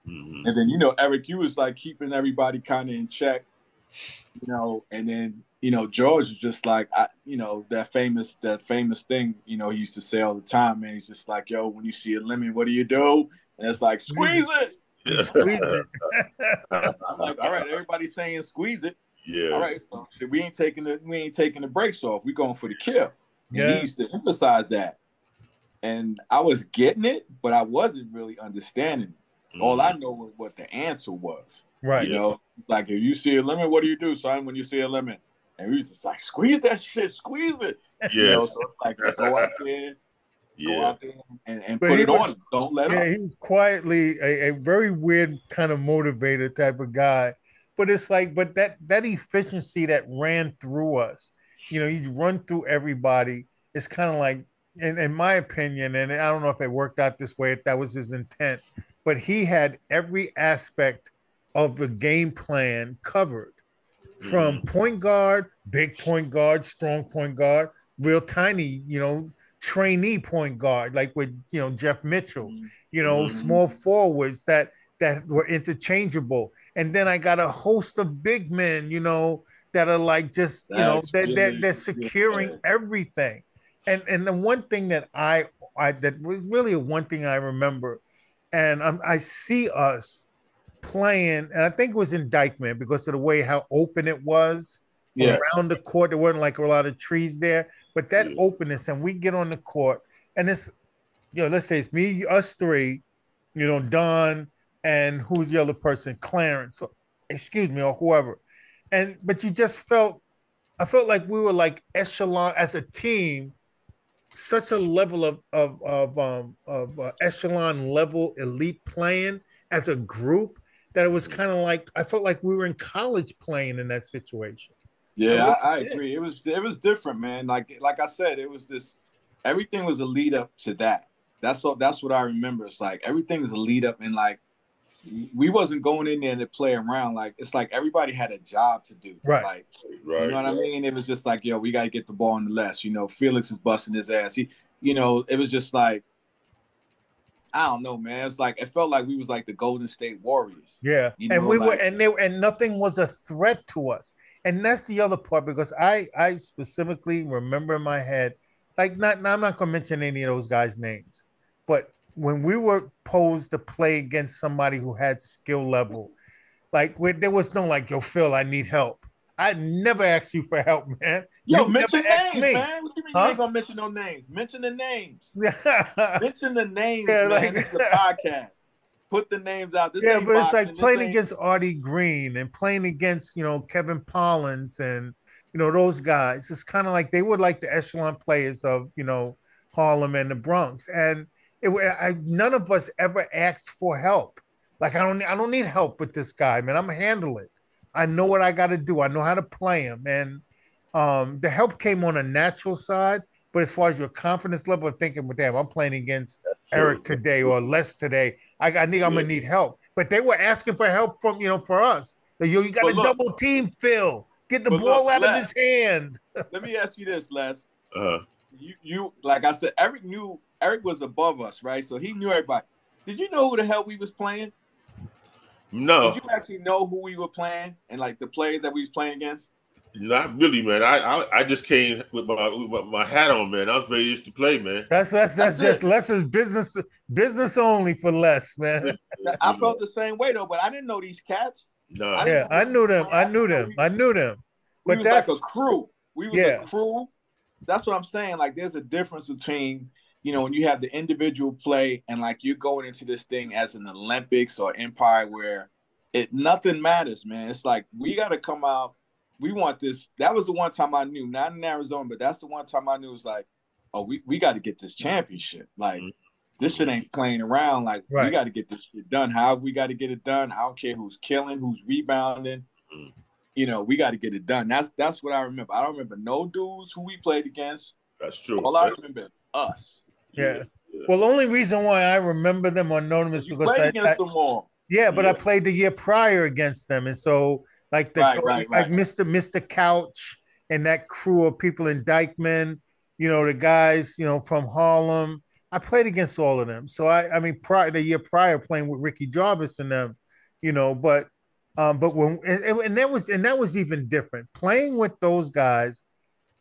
B: Mm-hmm.
C: And then Eric, you was like keeping everybody kind of in check, and then George is just like that famous thing he used to say all the time, man. He's just like, yo, when you see a lemon, what do you do? And it's like, squeeze it.
A: Squeeze it.
C: I'm like, all right, everybody's saying squeeze it.
B: Yeah.
C: All right, so we ain't taking the brakes off. We going for the kill. And
A: Yeah.
C: he used to emphasize that. And I was getting it, but I wasn't really understanding it. all I know was what the answer was.
A: Right.
C: You know, it's like if you see a lemon, what do you do, son? When you see a lemon, and we was just like, squeeze that shit, squeeze it.
B: Yeah.
C: You know, so it's like go out there, and
A: But
C: put
A: he
C: it
A: was,
C: on. Don't let up.
A: he was quietly a very weird kind of motivator type of guy. But it's like, but that efficiency that ran through us, you know, you run through everybody. It's kind of like, in my opinion, and I don't know if it worked out this way, if that was his intent, but he had every aspect of the game plan covered, from point guard, big point guard, strong point guard, real tiny, you know, trainee point guard, like with, you know, Jeff Mitchell, you know, small forwards that were interchangeable. And then I got a host of big men, you know, that are like just, you know,
C: That's really
A: they're securing everything. And the one thing that I that was really one thing I remember, and I see us playing, and I think it was in Dykeman because of the way how open it was around the court. There weren't like a lot of trees there, but that openness, and we get on the court, and it's, you know, let's say it's me, us three, you know, Don, and who's the other person, Clarence, or, excuse me, or whoever, and but you just felt, I felt like we were like echelon as a team, such a level of echelon level elite playing as a group, that it was kind of like I felt like we were in college playing in that situation.
C: Yeah, I agree. It was different, man. Like I said, it was this. Everything was a lead up to that. That's what I remember. It's like everything is a lead up, and like we wasn't going in there to play around. Like it's like everybody had a job to do.
A: Right.
C: Like you know what I mean? It was just like, yo, we got to get the ball in the less. You know, Felix is busting his ass. He, you know, it was just like, I don't know, man. It's like it felt like we was like the Golden State Warriors.
A: Yeah,
C: you
A: and
C: know,
A: we
C: like,
A: were, and nothing was a threat to us, and that's the other part, because I specifically remember in my head, like not now I'm not gonna mention any of those guys' names, but when we were posed to play against somebody who had skill level, like there was no like, yo, Phil, I need help. I never asked you for help, man.
C: yo,
A: You
C: mention
A: never asked
C: names,
A: me,
C: man. What do you mean you
A: huh?
C: ain't gonna mention no names? Mention the names.
A: Yeah,
C: Mention the names, man. This is a podcast. Put the names out. This
A: yeah,
C: ain't
A: but it's like
C: boxing. This
A: playing
C: ain't.
A: against Artie Green and playing against, you know, Kevin Pollins and, you know, those guys. It's kind of like they were like the echelon players of, you know, Harlem and the Bronx. And none of us ever asked for help. Like I don't need help with this guy, man. I'm gonna handle it. I know what I got to do. I know how to play him. And the help came on a natural side, but as far as your confidence level of thinking, well, damn, I'm playing against Eric today or Les today. I'm gonna need help. But they were asking for help from, you know, for us. Like, yo, you got to double team Phil. Get the ball out of his hand.
C: Let me ask you this, Les.
B: Uh-huh.
C: You like I said, Eric was above us, right? So he knew everybody. Did you know who the hell we was playing?
B: No.
C: Did you actually know who we were playing and like the players that we was playing against?
B: Not really, man. I just came with my hat on, man. I was ready just to play, man.
A: That's just Les's business only for Les, man.
C: I felt the same way though, but I didn't know these cats.
B: No.
A: I knew them. I knew them.
C: We
A: But
C: was
A: that's
C: like a crew. We was a crew. That's what I'm saying. Like there's a difference between, you know, when you have the individual play and like you're going into this thing as an Olympics or Empire where nothing matters, man. It's like we got to come out. We want this. That was the one time I knew, not in Arizona, but that's the one time I knew it was like, oh, we got to get this championship. Like this shit ain't playing around. Like we got to get this shit done. How we got to get it done? I don't care who's killing, who's rebounding. You know, we got to get it done. That's what I remember. I don't remember no dudes who we played against.
B: That's true.
C: All I remember is us.
A: Yeah. Well, the only reason why I remember them or know them is because
C: played against them all.
A: Yeah, but I played the year prior against them, and so like like Mr. Couch and that crew of people in Dykeman, you know, the guys, you know, from Harlem. I played against all of them. So I mean, the year prior playing with Ricky Jarvis and them, you know, but when and that was even different. Playing with those guys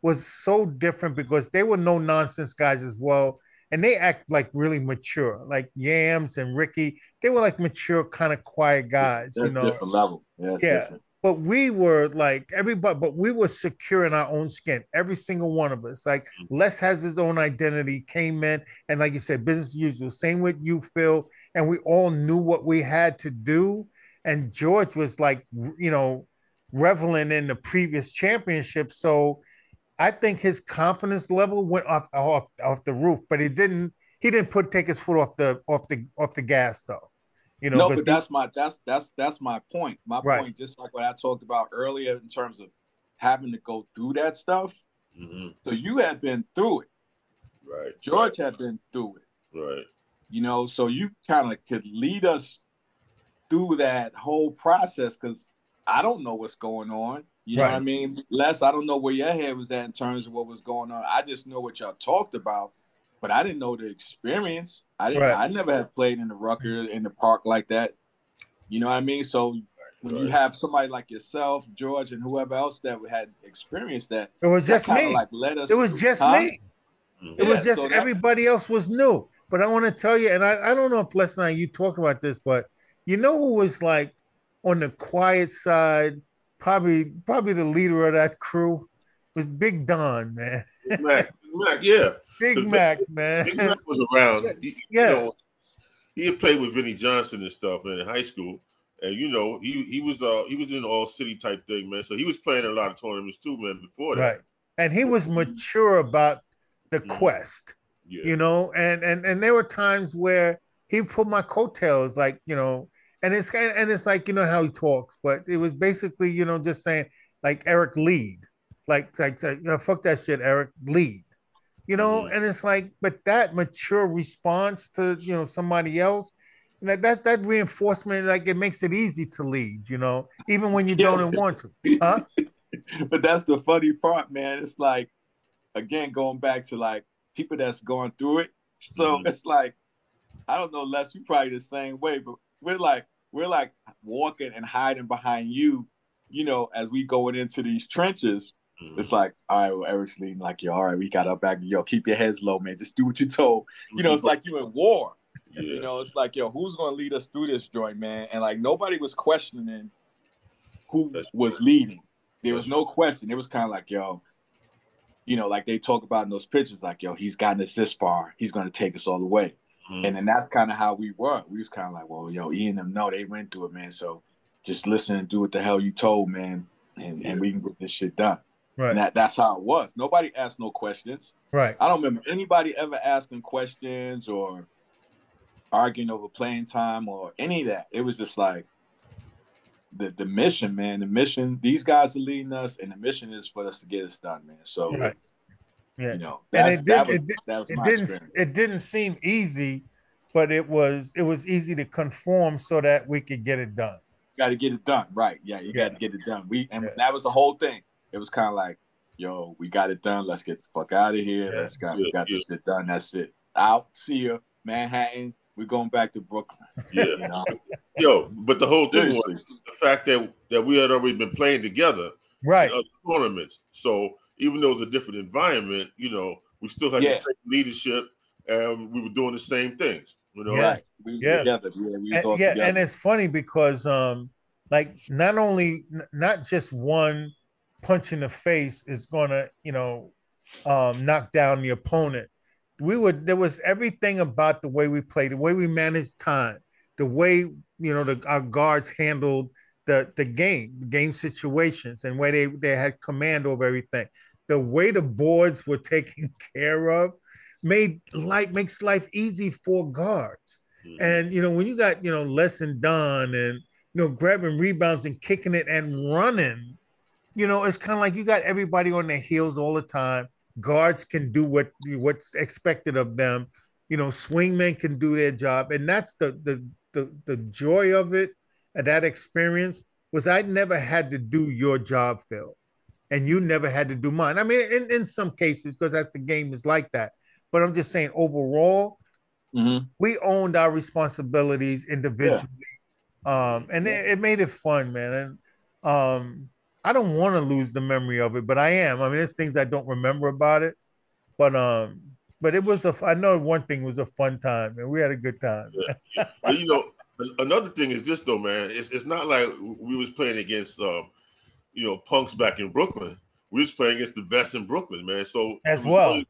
A: was so different because they were no nonsense guys as well. And they act like really mature, like Yams and Ricky. They were like mature, kind of quiet guys, you know.
C: Different level. Yeah,
A: different. but we were like everybody, but we were secure in our own skin, every single one of us. Like Les has his own identity, came in, and like you said, business as usual. Same with you, Phil, and we all knew what we had to do. And George was like, reveling in the previous championship. So I think his confidence level went off the roof, but he didn't take his foot off the gas though.
C: No,
A: Because
C: but that's my point. My
A: right,
C: point, just like what I talked about earlier in terms of having to go through that stuff.
B: Mm-hmm.
C: So you had been through it.
B: Right.
C: George had been through it.
B: Right.
C: So you kind of could lead us through that whole process because I don't know what's going on. You know what I mean? Les, I don't know where your head was at in terms of what was going on. I just know what y'all talked about, but I didn't know the experience. I never had played in the Rucker in the park like that. You know what I mean? So when you have somebody like yourself, George, and whoever else that had experienced that,
A: it was
C: that
A: just
C: kind of
A: me.
C: like led us
A: It was
C: through.
A: just me. It was just
C: So
A: everybody else was new. But I want to tell you, and I don't know if Les and I you talked about this, but you know who was like on the quiet side, probably the leader of that crew was Big Don, man.
B: Mac, yeah.
A: Big Mac, man.
B: Big Mac was around.
A: Yeah.
B: He had played with Vinnie Johnson and stuff, man, in high school. And he was doing an all city type thing, man. So he was playing in a lot of tournaments too, man, before that.
A: Right. And he was mature about the quest,
B: Yeah.
A: and there were times where he put my coattails, like, and it's like, how he talks, but it was basically, just saying like, Eric, lead, like fuck that shit, Eric, lead, and it's like, but that mature response to, somebody else, that reinforcement, like, it makes it easy to lead, even when you don't want to, huh?
C: But that's the funny part, man. It's like, again, going back to like people that's going through it. So it's like, I don't know, Les, you probably the same way, but we're like walking and hiding behind you, as we going into these trenches. It's like, all right, well, Eric's leading, like, yo, all right, we got our back. Yo, keep your heads low, man. Just do what you're told. It's like you in war.
B: Yeah.
C: It's like, yo, who's gonna lead us through this joint, man? And like nobody was questioning who was leading. There was no question. It was kind of like, yo, like they talk about in those pictures, like, yo, he's gotten us this far. He's going to take us all the way. And then that's kind of how we were. We was kind of like, well, yo, Ian and them know they went through it, man. So just listen and do what the hell you told, man. And we can get this shit done.
A: Right.
C: And that's how it was. Nobody asked no questions.
A: Right.
C: I don't remember anybody ever asking questions or arguing over playing time or any of that. It was just like, the mission, man, the mission, these guys are leading us, and the mission is for us to get this done, man. So,
A: right. Yeah.
C: That was my experience.
A: It didn't seem easy, but it was easy to conform so that we could get it done.
C: Got to get it done, right? Yeah, you got to get it done. That was the whole thing. It was kind of like, yo, we got it done. Let's get the fuck out of here. We got this shit done. That's it. Out. See you, Manhattan. We're going back to Brooklyn.
B: Yeah. Yo, but the whole thing was the fact that we had already been playing together
A: in
B: other tournaments. So even though it was a different environment, we still had the same leadership and we were doing the same things.
C: Right. We were together. We was all together.
A: And it's funny because like not just one punch in the face is gonna, knock down the opponent. There was everything about the way we played, the way we managed time, the way, our guards handled the game situations, and where they had command over everything. The way the boards were taken care of makes life easy for guards. And when you got lesson done and grabbing rebounds and kicking it and running, it's kind of like you got everybody on their heels all the time. Guards can do what's expected of them. Swingmen can do their job, and that's the joy of it. And that experience was, I never had to do your job, Phil, and you never had to do mine. I mean, in some cases, because that's the game is like that. But I'm just saying, overall, we owned our responsibilities individually, and it made it fun, man. And I don't want to lose the memory of it, but I am. I mean, there's things I don't remember about it, but it was I know one thing was a fun time, and we had a good time.
B: Yeah. But Another thing is this though, man. It's not like we was playing against punks back in Brooklyn. We was playing against the best in Brooklyn, man. So it
A: as
B: was
A: well.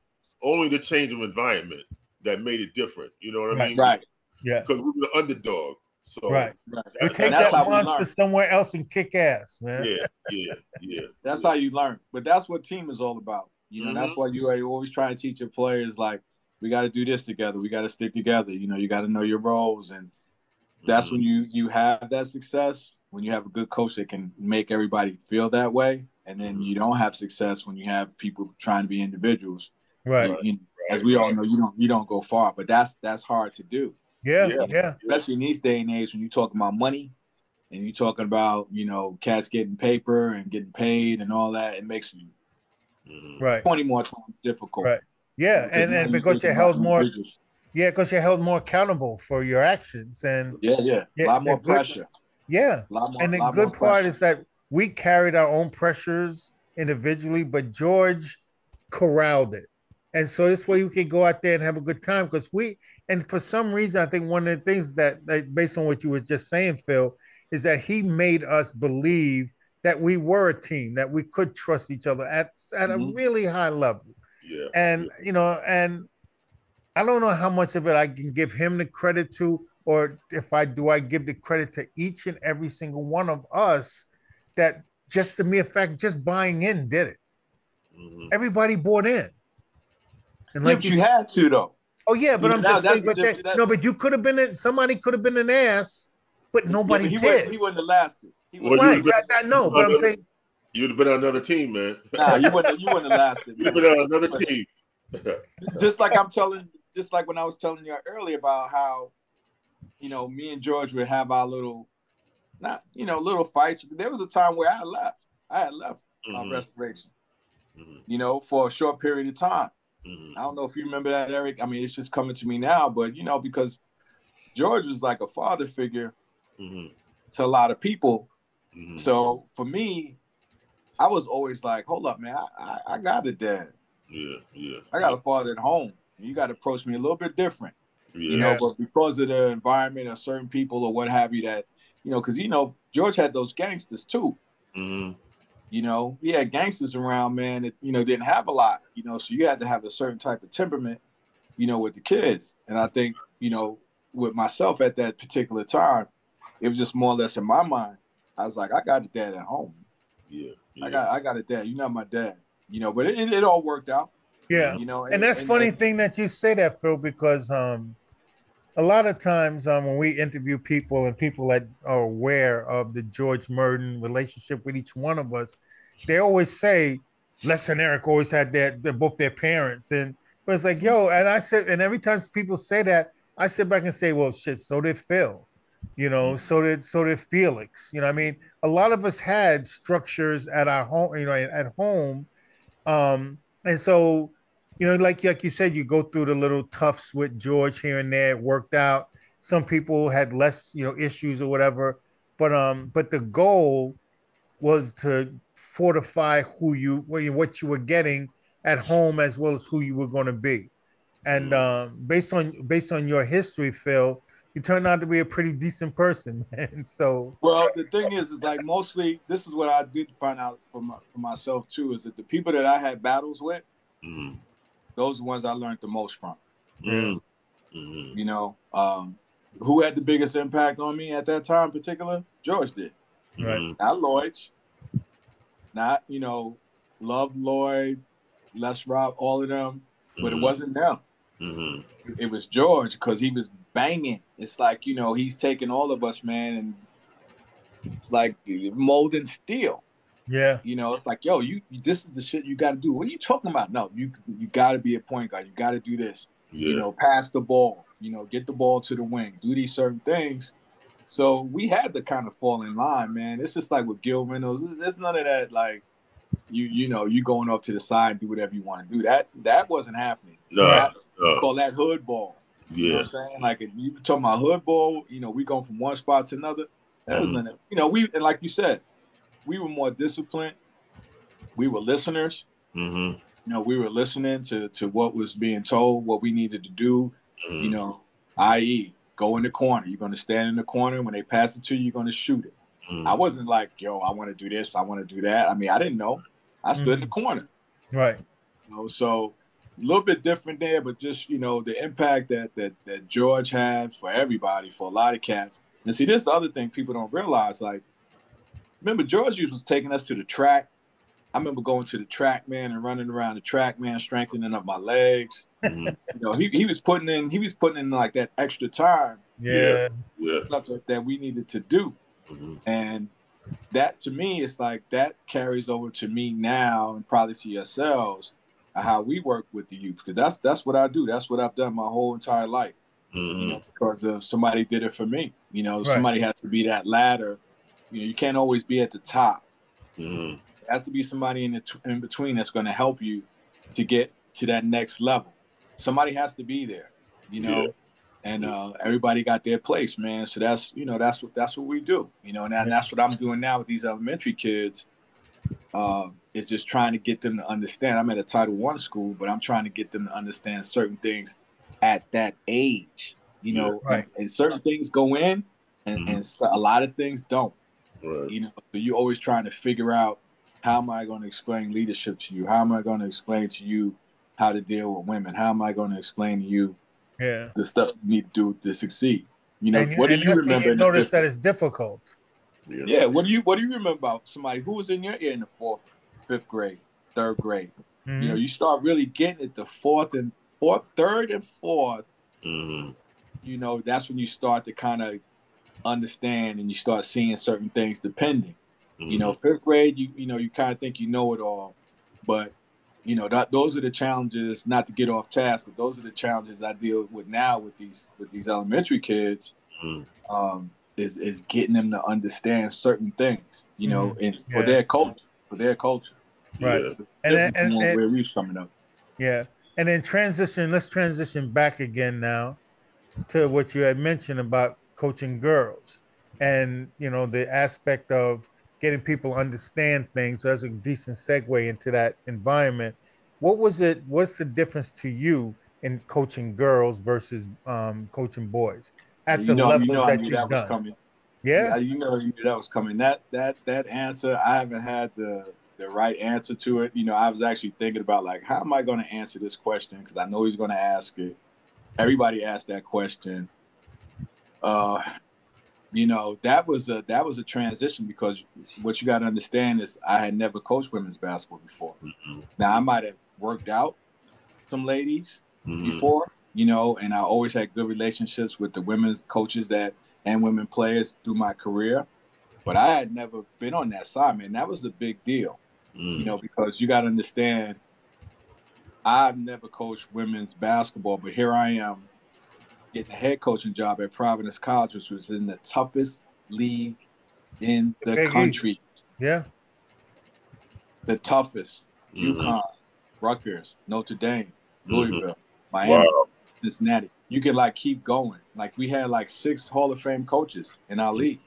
B: only the change of environment that made it different. You know what I mean?
C: Right.
A: Yeah.
B: Because we were the underdog. So
A: Right. We take
C: that's
A: that
C: how we
A: monster
C: learn.
A: somewhere else and kick ass, man.
B: Yeah.
C: That's how you learn. But that's what team is all about. That's why you always try to teach your players, like, we got to do this together. We got to stick together. You got to know your roles. And that's when you have that success, when you have a good coach that can make everybody feel that way. And then you don't have success when you have people trying to be individuals.
A: Right.
C: As we all know, you don't go far. But that's hard to do.
A: Yeah.
C: Especially in these day and age when you're talking about money and you're talking about, cats getting paper and getting paid and all that. It makes it 20 more times difficult.
A: Right. Yeah. And because you're held more. Yeah, because you're held more accountable for your actions. And
C: a lot more pressure.
A: Yeah. And the good part is that we carried our own pressures individually, but George corralled it. And so this way you can go out there and have a good time because and for some reason, I think one of the things that based on what you were just saying, Phil, is that he made us believe that we were a team, that we could trust each other at a really high level.
B: Yeah.
A: And, and I don't know how much of it I can give him the credit to, or if I give the credit to each and every single one of us that just the mere fact, just buying in did it. Everybody bought in.
C: And like you had to though.
A: Oh yeah, but I'm just saying, but you could have been somebody could have been an ass, but nobody did.
C: He wouldn't have lasted.
A: Right. I know, but I'm saying
B: you'd have been on another team, man.
C: Nah, you wouldn't have lasted.
B: You'd have been on another team.
C: Just like when I was telling you earlier about how, me and George would have our little fights. There was a time where I had left my restoration, for a short period of time. I don't know if you remember that, Eric. I mean, it's just coming to me now, but because George was like a father figure to a lot of people. So for me, I was always like, hold up, man, I got a dad.
B: Yeah.
C: I got a father at home. You got to approach me a little bit different.
B: Yeah.
C: But because of the environment of certain people or what have you that, because, George had those gangsters too. He had gangsters around, man, that, didn't have a lot, so you had to have a certain type of temperament, with the kids. And I think, with myself at that particular time, it was just more or less in my mind. I was like, I got a dad at home.
B: Yeah.
C: I got a dad. You're not my dad, but it all worked out.
A: Yeah. And that's funny thing that you say that, Phil, because a lot of times when we interview people and people that are aware of the George Murden relationship with each one of us, they always say, Les and Eric always had both their parents. But it's like, yo, and I said, and every time people say that, I sit back and say, well, shit, so did Phil. So did Felix. I mean, a lot of us had structures at our home, at home. And so, like you said, you go through the little toughs with George here and there. It worked out. Some people had less, issues or whatever. But the goal was to fortify what you were getting at home as well as who you were going to be. And based on your history, Phil, you turned out to be a pretty decent person. And so,
C: well, the thing is like mostly this is what I did find out for myself too, is that the people that I had battles with, those are the ones I learned the most from. Who had the biggest impact on me at that time in particular? George did.
A: Right.
C: Not Lloyd's. Not, loved Lloyd, Les Rob, all of them, but it wasn't them. It was George because he was banging. It's like, he's taking all of us, man, and it's like molding steel.
A: Yeah.
C: It's like, yo, this is the shit you got to do. What are you talking about? No, you got to be a point guard. You got to do this.
B: Yeah.
C: Pass the ball. Get the ball to the wing. Do these certain things. So we had to kind of fall in line, man. It's just like with Gil Reynolds. There's none of that, like, you going up to the side and do whatever you want to do. That wasn't happening.
B: No.
C: Call that hood ball.
B: Yeah.
C: You know what I'm saying? Like, if you talking about hood ball, we going from one spot to another. That's nothing. And like you said, we were more disciplined. We were listeners. We were listening to what was being told, what we needed to do. I.e., go in the corner. You're going to stand in the corner. When they pass it to you, you're going to shoot it. I wasn't like, yo, I want to do this, I want to do that. I mean, I didn't know. I stood in the corner.
A: Right.
C: You know, so a little bit different there, but just, you know, the impact that George had for everybody, for a lot of cats. And see, this is the other thing people don't realize. Like, remember, George was taking us to the track. I remember going to the track, man, and running around the track, man, strengthening up my legs. You know, he was putting in like that extra time.
A: Yeah.
C: Stuff that we needed to do. And that, to me, it's like that carries over to me now, and probably to yourselves, how we work with the youth, because that's what I do. That's what I've done my whole entire life. You know, because somebody did it for me. You know, somebody has to be that ladder. You know, you can't always be at the top. There has to be somebody in between that's going to help you to get to that next level. Somebody has to be there. You know. And everybody got their place, man. So that's, you know, that's what we do, you know, and that's what I'm doing now with these elementary kids. Is just trying to get them to understand. I'm at a Title I school, but I'm trying to get them to understand certain things at that age, you know, and certain things go in, and so a lot of things don't. You know, so you're always trying to figure out, how am I going to explain leadership to you? How am I going to explain to you how to deal with women? How am I going to explain to you the stuff you need to do to succeed? You know, what do you
A: that's when
C: remember?
A: you notice that it's difficult.
C: Yeah. What do you remember about somebody who was in your ear in the 4th, 5th grade, 3rd grade? You know, you start really getting it the 3rd and 4th. You know, that's when you start to kind of understand, and you start seeing certain things depending. You know, 5th grade, you know, you kind of think you know it all, but you know, those are the challenges, not to get off task, but those are the challenges I deal with now with these elementary kids. Is getting them to understand certain things, you know, and for their culture,
A: Right.
C: Different from where we're coming up.
A: Yeah. And then let's transition back again now to what you had mentioned about coaching girls, and, you know, the aspect of getting people to understand things. So that's a decent segue into that environment. What's the difference to you in coaching girls versus coaching boys at the levels
C: I
A: that
C: knew
A: you've
C: that was
A: done?
C: coming.
A: Yeah.
C: You knew that was coming. That answer, I haven't had the right answer to it. You know, I was actually thinking about, like, how am I going to answer this question? Because I know he's going to ask it. Everybody asked that question. You know, that was a transition, because what you got to understand is I had never coached women's basketball before. Now, I might have worked out some ladies before, you know, and I always had good relationships with the women coaches and women players through my career, but I had never been on that side, man. That was a big deal, you know, because you got to understand, I've never coached women's basketball, but here I am getting a head coaching job at Providence College, which was in the toughest league in the
A: Big East.
C: country.
A: Yeah.
C: The toughest. UConn, Rutgers, Notre Dame, Louisville, Miami,
B: Wow.
C: Cincinnati. You could, like, keep going. Like, we had like 6 Hall of Fame coaches in our league.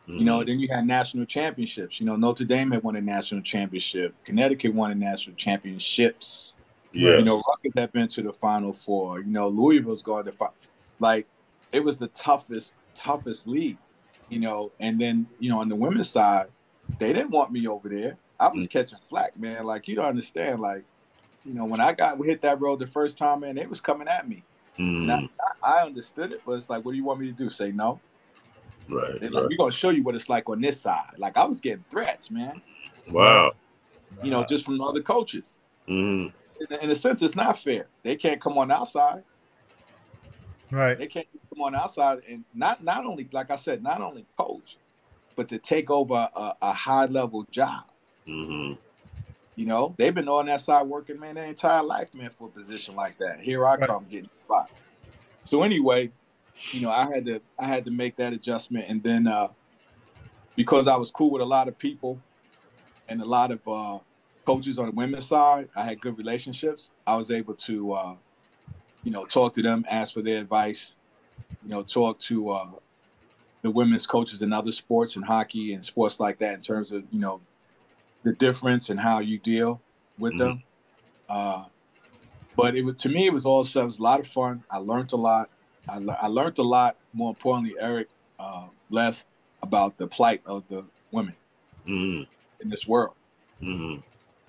C: You know, then you had national championships. You know, Notre Dame had won a national championship. Connecticut won a national championships.
B: Yes.
C: You know, Rutgers had been to the Final Four. You know, Louisville's going to like, it was the toughest league. You know, and then, you know, on the women's side, they didn't want me over there. I was catching flack, man. Like, you don't understand. Like, you know, when we hit that road the first time, man, they was coming at me. And I understood it, but it's like, what do you want me to do? Say no? They're like, we're going to show you what it's like on this side. Like, I was getting threats, man.
B: Wow.
C: You know, just from other coaches. In a sense, it's not fair. They can't come on outside.
A: Right.
C: They can't come on outside and not only, like I said, not only coach, but to take over a high-level job. You know, they've been on that side working, man, their entire life, man, for a position like that. Here I come getting spot. So anyway, you know, I had to make that adjustment, and then because I was cool with a lot of people and a lot of coaches on the women's side, I had good relationships. I was able to, you know, talk to them, ask for their advice, you know, talk to the women's coaches in other sports and hockey and sports like that, in terms of, you know, the difference and how you deal with them. But to me, it was a lot of fun. I learned a lot. I learned a lot more importantly, Eric, less about the plight of the women
B: Mm-hmm.
C: in this world.
B: Mm-hmm.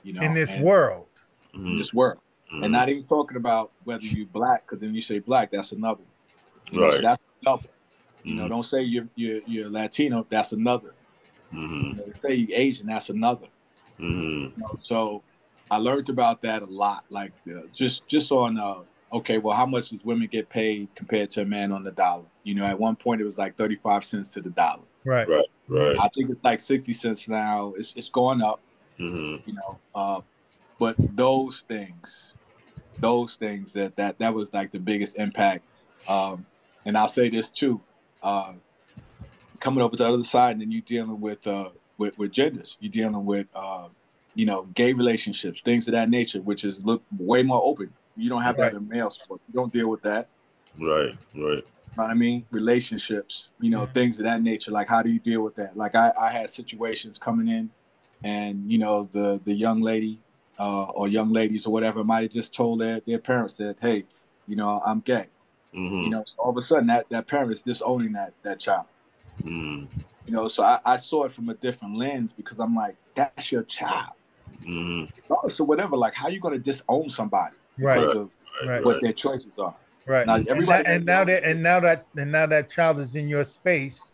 C: You know,
A: In this
C: and
A: world.
C: in this world,
B: Mm-hmm.
C: and not even talking about whether you black, because then you say black, that's another. You know,
B: Right.
C: so that's double. You know,
B: Mm-hmm.
C: don't say you're Latino, that's another.
B: Mm-hmm.
C: You know, say you're Asian, that's another.
B: Mm-hmm.
C: You know, so I learned about that a lot. Like just on okay, well, how much does women get paid compared to a man on the dollar? You know, at one point it was like 35 cents to the dollar.
A: Right.
B: Right. Right.
C: I think it's like 60 cents now. It's going up.
B: Mm-hmm.
C: You know, but those things that was like the biggest impact. And I'll say this too, coming over to the other side, and then you dealing with genders, you dealing with you know, gay relationships, things of that nature, which is look way more open. You don't have that in male sport. You don't deal with that.
B: Right. Right.
C: You know what I mean? Relationships, you know, things of that nature. Like, how do you deal with that? Like, I had situations coming in, and you know, the young lady or young ladies or whatever might have just told their parents that, hey, you know, I'm gay.
B: Mm-hmm.
C: You know, so all of a sudden that parent is disowning that child.
B: Mm-hmm.
C: You know, so I saw it from a different lens, because I'm like, that's your child.
B: Mm-hmm.
C: So whatever, like, how you going to disown somebody
A: Right.
C: because of
A: Right.
C: what their choices are?
A: Right.
C: Now everybody
A: And now that child is in your space,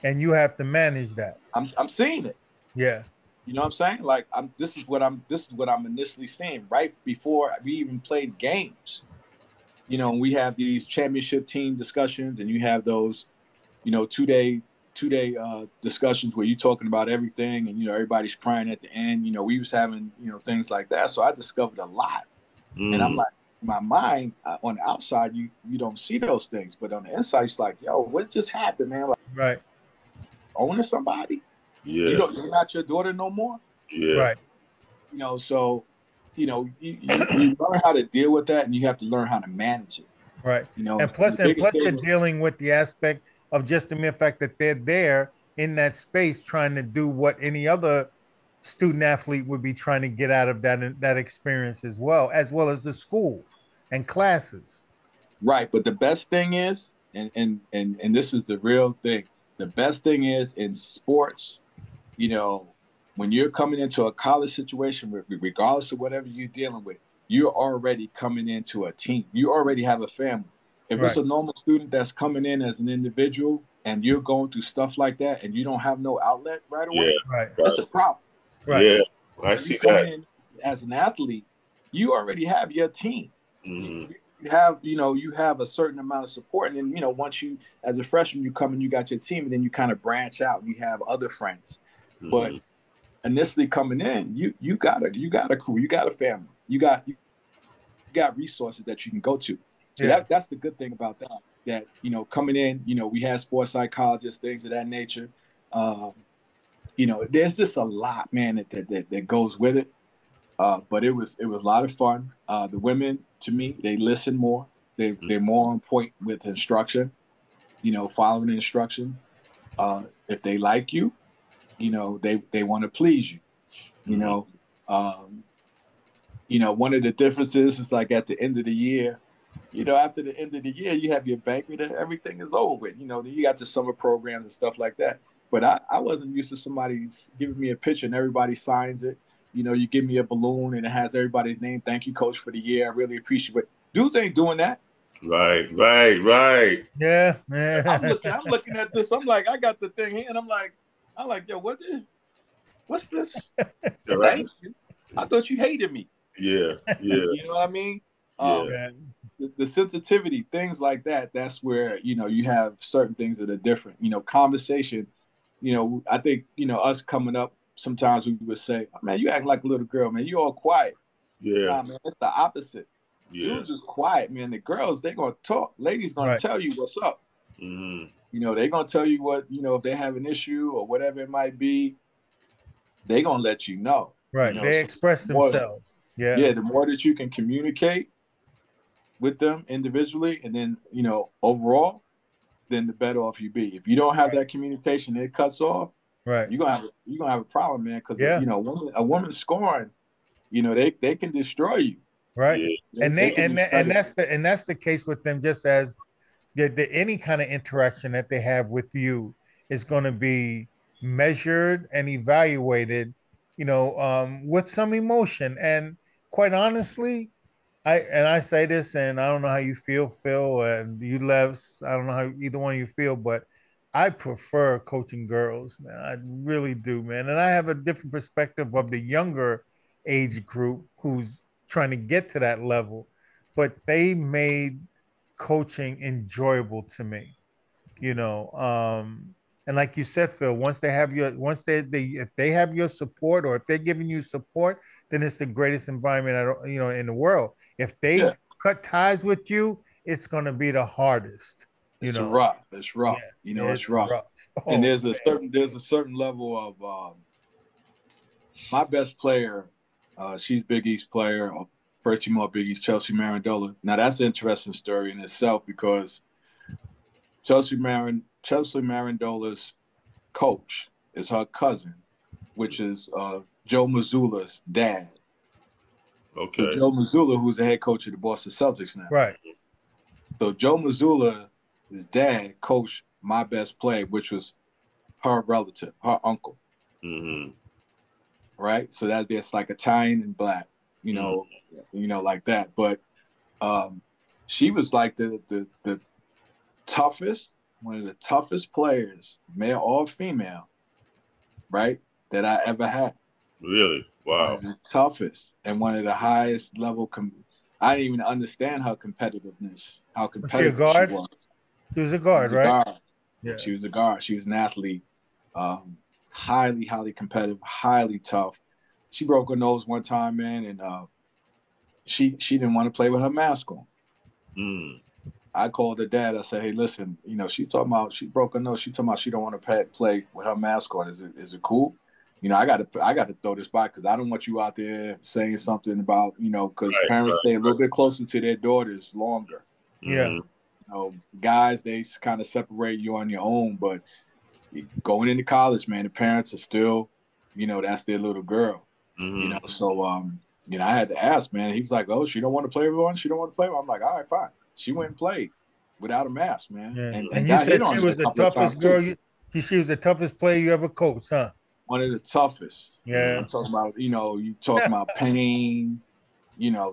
A: and you have to manage that.
C: I'm seeing it.
A: Yeah.
C: You know what I'm saying? Like, this is what I'm initially seeing right before we even played games. You know, we have these championship team discussions, and you have those, you know, two-day discussions where you're talking about everything, and you know, everybody's crying at the end. You know, we was having, you know, things like that. So I discovered a lot, and I'm like, my mind on the outside, you don't see those things, but on the inside, it's like, yo, what just happened, man? Like,
A: Right.
C: owning somebody,
B: Yeah.
C: you're not your daughter no more.
B: Yeah.
A: Right.
C: You know, so you know, you learn how to deal with that, and you have to learn how to manage it.
A: Right.
C: You know,
A: And
C: the biggest
A: plus
C: thing
A: you're
C: was
A: dealing with the aspect of just the mere fact that they're there in that space trying to do what any other student athlete would be trying to get out of that experience, as well as the school and classes.
C: right, but the best thing is, and this is the real thing. The best thing is in sports, you know, when you're coming into a college situation, regardless of whatever you're dealing with, you're already coming into a team. You already have a family. If it's
A: Right.
C: a normal student that's coming in as an individual, and you're going through stuff like that, and you don't have no outlet right
B: Yeah.
C: away,
A: Right.
C: it's a problem.
A: Right.
B: Yeah. I
C: When you
B: see
C: come
B: that.
C: in as an athlete, you already have your team.
B: Mm-hmm.
C: You have, you know, you have a certain amount of support, and then, you know, once you, as a freshman, you come and you got your team, and then you kind of branch out. You have other friends, but
B: Mm-hmm.
C: initially coming in, you got a crew, you got a family, you got resources that you can go to. So
A: Yeah.
C: that's the good thing about that. That, you know, coming in, you know, we have sports psychologists, things of that nature. Um, you know, there's just a lot, man, that goes with it. But it was a lot of fun. The women, to me, they listen more. They're more on point with instruction. You know, following the instruction. If they like you, you know, they want to please you. You
B: Mm-hmm.
C: know, um, you know, one of the differences is like at the end of the year. You know, after the end of the year, you have your banquet and everything is over with. You know, you got your summer programs and stuff like that. But I wasn't used to somebody giving me a picture and everybody signs it. You know, you give me a balloon and it has everybody's name. Thank you, coach, for the year. I really appreciate it. Dudes ain't doing that.
B: Right. Right. Right.
A: Yeah.
C: I'm looking at this. I'm like, I got the thing here, and I'm like, yo, what's this?
B: Right.
C: Thank you. I thought you hated me.
B: Yeah. Yeah.
C: You know what I mean?
B: Yeah.
A: Yeah.
C: The sensitivity, things like that, that's where, you know, you have certain things that are different. You know, conversation, you know, I think, you know, us coming up, sometimes we would say, oh, man, you act like a little girl, man. You all quiet.
B: Yeah.
C: Nah, man, it's the opposite.
B: Yeah.
C: Dudes is quiet, man. The girls, they're gonna talk. Ladies gonna
A: Right.
C: tell you what's up.
B: Mm-hmm.
C: You know, they're gonna tell you what, you know, if they have an issue or whatever it might be, they're gonna let you know. You
A: Right.
C: know,
A: They
C: so
A: express themselves. Yeah.
C: yeah, the more that you can communicate with them individually and then, you know, overall, then the better off you be. If you don't have
A: Right.
C: that communication, it cuts off.
A: Right.
C: You're gonna have a problem, man. Because
A: Yeah.
C: you know, a woman scoring, you know, they can destroy you.
A: Right.
B: Yeah.
C: They can
A: And
C: destroy
A: that's the case with them, just as any kind of interaction that they have with you is going to be measured and evaluated, with some emotion. And quite honestly, I say this, and I don't know how you feel, Phil, and you, Levs. I don't know how either one of you feel, but I prefer coaching girls, man. I really do, man. And I have a different perspective of the younger age group who's trying to get to that level, but they made coaching enjoyable to me, you know. And like you said, Phil, once they if they have your support, or if they're giving you support, then it's the greatest environment in the world. If they
C: Yeah,
A: cut ties with you, it's gonna be the hardest, you
C: it's
A: know.
C: rough. It's
A: Yeah,
C: rough. You know, it's
A: it's
C: rough.
A: rough.
C: And
A: Oh man.
C: there's a certain level of my best player. She's Big East player, first team all Big East, Chelsea Marandola. Now that's an interesting story in itself because Chelsea Marandola's coach is her cousin, which is Joe Mazzulla's dad. So
B: Okay.
C: Joe Mazzulla, who's the head coach of the Boston Celtics now.
A: Right.
C: So Joe Mazzulla's dad coached my best player, which was her relative, her uncle.
B: Mm-hmm.
C: Right. So that's like Italian and black, like that. But she was like the toughest, one of the toughest players, male or female, right, that I ever had.
B: Really?
C: One
B: Wow.
C: of the toughest and one of the highest level. I didn't even understand her competitiveness, how
A: Was she a
C: competitive she
A: guard?
C: was.
A: She was a
C: She
A: guard,
C: was a
A: right?
C: guard.
A: Yeah.
C: She was a guard. She was an athlete. Highly, highly competitive, highly tough. She broke her nose one time, man, and she didn't want to play with her mask on.
B: Mm.
C: I called her dad. I said, "Hey, listen, she broke her nose. She talking about she don't want to play with her mask on. Is it cool? I got to throw this by because I don't want you out there saying something about because
B: Right.
C: parents stay a
B: Right.
C: little bit closer to their daughters longer.
A: Yeah.
B: Mm-hmm.
C: Guys, they kind of separate you on your own, but going into college, man, the parents are still, that's their little girl.
B: Mm-hmm.
C: So I had to ask, man. He was like, "Oh, she don't want to play with one. She don't want to play with one." I'm like, "All right, fine." She went and played without a mask, man,
A: Yeah.
C: and
A: And you
C: got hit
A: said she
C: on it a
A: was the
C: couple of times
A: toughest
C: too.
A: girl she was the toughest player you ever coached, huh?
C: One of the toughest.
B: Mm-hmm.
C: I'm
A: Yeah.
C: talking about, you talking about pain,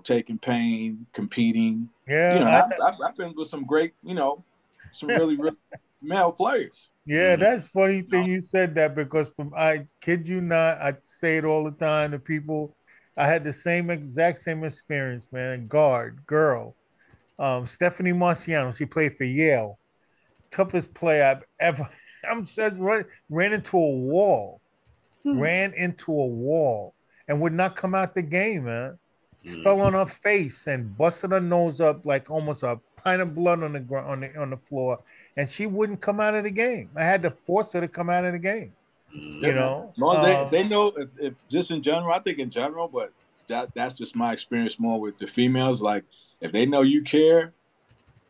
C: taking pain, competing.
A: Yeah,
C: I've been with some great, some really, really male players.
A: yeah,
B: Mm-hmm.
A: that's funny
C: You know,
A: thing you said that because I kid you not, I say it all the time to people. I had the exact same experience, man. Guard, girl. Stephanie Marciano, she played for Yale. Toughest player I've ever I'm said ran into a wall. Ran into a wall and would not come out the game, man. Fell on her face and busted her nose up like almost a pint of blood on the ground on the floor, and she wouldn't come out of the game. I had to force her to come out of the game.
C: yeah,
A: You
B: Mm-hmm.
C: man.
A: know,
C: No, they know if just in general. I think in general, but that's just my experience more with the females. Like if they know you care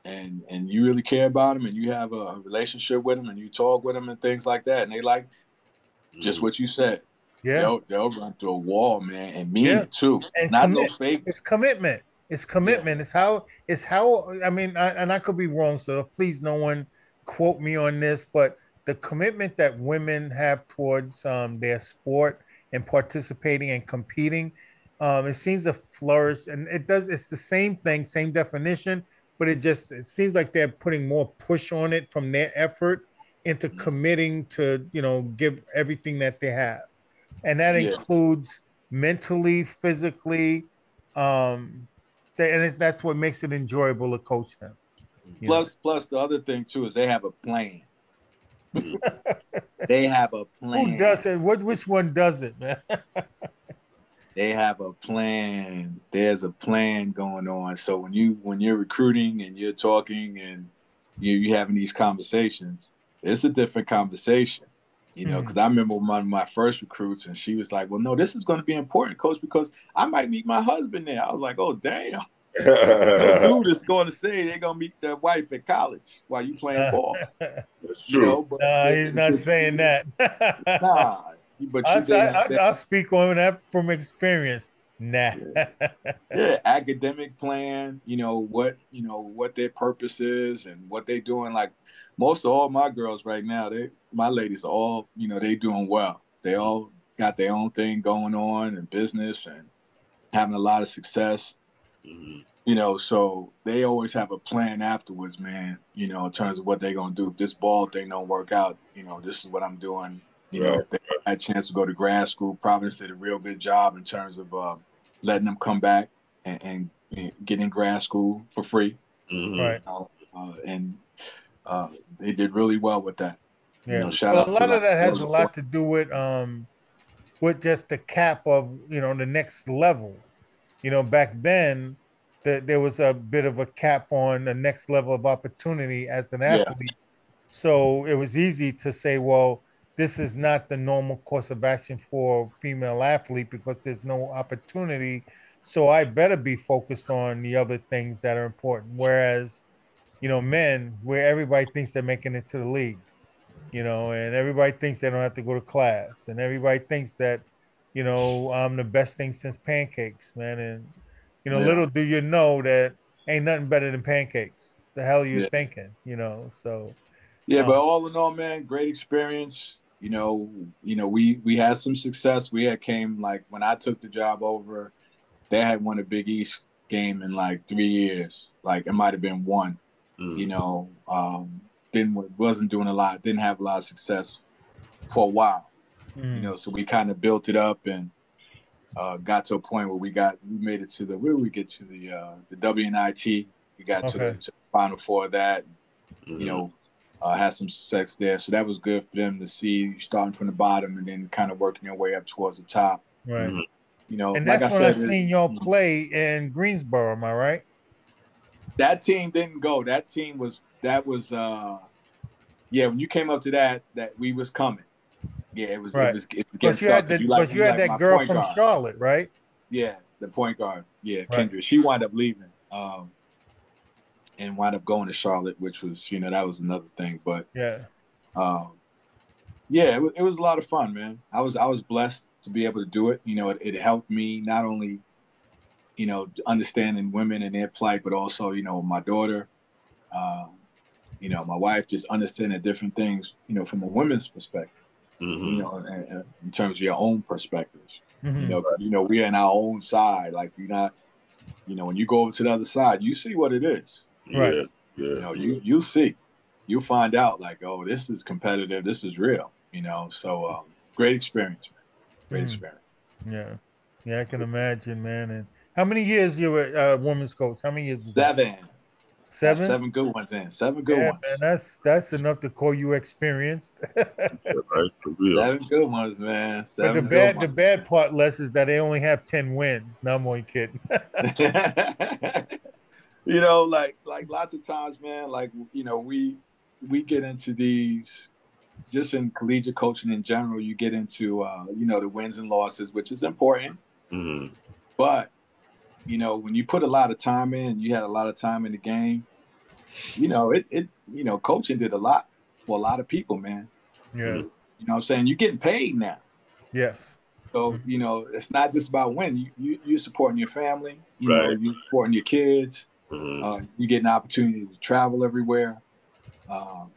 C: and you really care about them and you have a relationship with them and you talk with them and things like that, and they like just what you said,
A: yeah,
C: they'll run through a wall, man, and mean
A: yeah,
C: it too.
A: and
C: Not no
A: commit.
C: fake.
A: It's commitment. It's
C: Yeah,
A: commitment. It's how. I mean, and I could be wrong. So please, no one quote me on this. But the commitment that women have towards their sport and participating and competing, it seems to flourish. And it does. It's the same thing, same definition. But it seems like they're putting more push on it from their effort into committing to give everything that they have, and that
C: yeah.
A: includes mentally, physically, um, that's what makes it enjoyable to coach them. You know,
C: Plus the other thing too is they have a plan.
B: Mm-hmm.
C: They have a
A: who
C: plan.
A: does it? Which one does it, man?
C: They have a plan. There's a plan going on. So when you're recruiting and you're talking and you having these conversations, it's a different conversation. Because
A: Mhm.
C: I remember one of my first recruits, and she was like, "Well, no, this is going to be important, coach, because I might meet my husband there." I was like, "Oh, damn! No dude is going to say they're going to meet their wife at college while you playing ball."
B: That's true.
C: But
A: Nah, he's
C: it's
A: not
C: just
A: saying that.
C: nah. But
A: I,
C: they have
A: I'll speak on that from experience. Nah.
C: Yeah. Yeah, academic plan, what their purpose is and what they doing. Like most of all my girls right now, my ladies are all, they doing well. They all got their own thing going on in business and having a lot of success.
B: Mm-hmm.
C: So they always have a plan afterwards, man, in terms of what they're gonna do. If this ball thing don't work out, this is what I'm doing.
B: Right.
C: If they had a chance to go to grad school, Providence did a real good job in terms of letting them come back and get in grad school for free.
B: Mm-hmm.
A: Right.
C: And they did really well with that.
A: Yeah.
C: Shout
A: Well, a
C: out to
A: lot of
C: like
A: that has
C: girls
A: a
C: before.
A: lot to do with just the cap of, the next level. Back then there was a bit of a cap on the next level of opportunity as an
C: Yeah,
A: athlete. So it was easy to say, well, this is not the normal course of action for a female athlete because there's no opportunity. So I better be focused on the other things that are important. Whereas, men, where everybody thinks they're making it to the league, and everybody thinks they don't have to go to class, and everybody thinks that, I'm the best thing since pancakes, man. And,
C: yeah,
A: little do you know that ain't nothing better than pancakes. The hell are you
C: yeah.
A: thinking, So,
C: Yeah,
A: um,
C: but all in all, man, great experience. We had some success. We had came like when I took the job over, they had won a Big East game in like 3 years. Like it might have been one.
B: Mm-hmm.
C: You know, didn't wasn't doing a lot. Didn't have a lot of success for a while.
A: mm,
C: So we kind of built it up and got to a point where we made it to the where did we get to the WNIT. We got to
A: okay,
C: the Final Four of that. You
B: Mm-hmm.
C: know, had some success there. So that was good for them to see you starting from the bottom and then kind of working your way up towards the top.
A: right.
B: Mm-hmm.
A: And
C: Like I
A: that's when I
C: said,
A: seen y'all play in Greensboro. Am I right?
C: that team didn't go. That was yeah. When you came up to that we was coming. Yeah,
A: Right.
C: it was getting
A: Because
C: stuck because
A: you
C: you
A: had
C: like
A: that
C: my
A: girl
C: point
A: from
C: guard.
A: Charlotte, right?
C: Yeah, the point guard. Yeah,
A: Right.
C: Kendra. She wound up leaving. And wound up going to Charlotte, which was that was another thing. But
A: Yeah.
C: um, yeah, it was a lot of fun, man. I was blessed to be able to do it. It helped me not only understanding women and their plight, but also my daughter, um, my wife, just understanding different things from a women's perspective.
B: Mm-hmm.
C: In terms of your own perspectives.
A: Mm-hmm.
C: We're in our own side. Like you're not, when you go over to the other side, you see what it is.
A: Right.
B: Yeah. Yeah.
C: You'll see, you'll find out like, oh, this is competitive, this is real. So great experience, man. Great
A: Mm-hmm.
C: experience.
A: Yeah. Yeah, I can imagine, man. And how many years you were women's coach? How many years was that?
C: 7. Got
A: 7?
C: 7 good ones in. 7 good
A: Yeah, man.
C: ones.
A: That's enough to call you experienced.
B: Right. For real.
C: 7 good ones, man.
A: But the
C: 7 good
A: bad the
C: ones.
A: bad part, Les, is that they only have 10 wins. No, I'm only kidding.
C: Like lots of times, man, like we get into these just in collegiate coaching in general, you get into the wins and losses, which is important.
B: Mm-hmm.
C: But when you put a lot of time in, you had a lot of time in the game, coaching did a lot for a lot of people, man.
A: Yeah.
C: What I'm saying? You're getting paid now.
A: Yes.
C: So, it's not just about winning. You're supporting your family,
B: Right.
C: you're supporting your kids.
B: Mm-hmm.
C: You get an opportunity to travel everywhere. Um,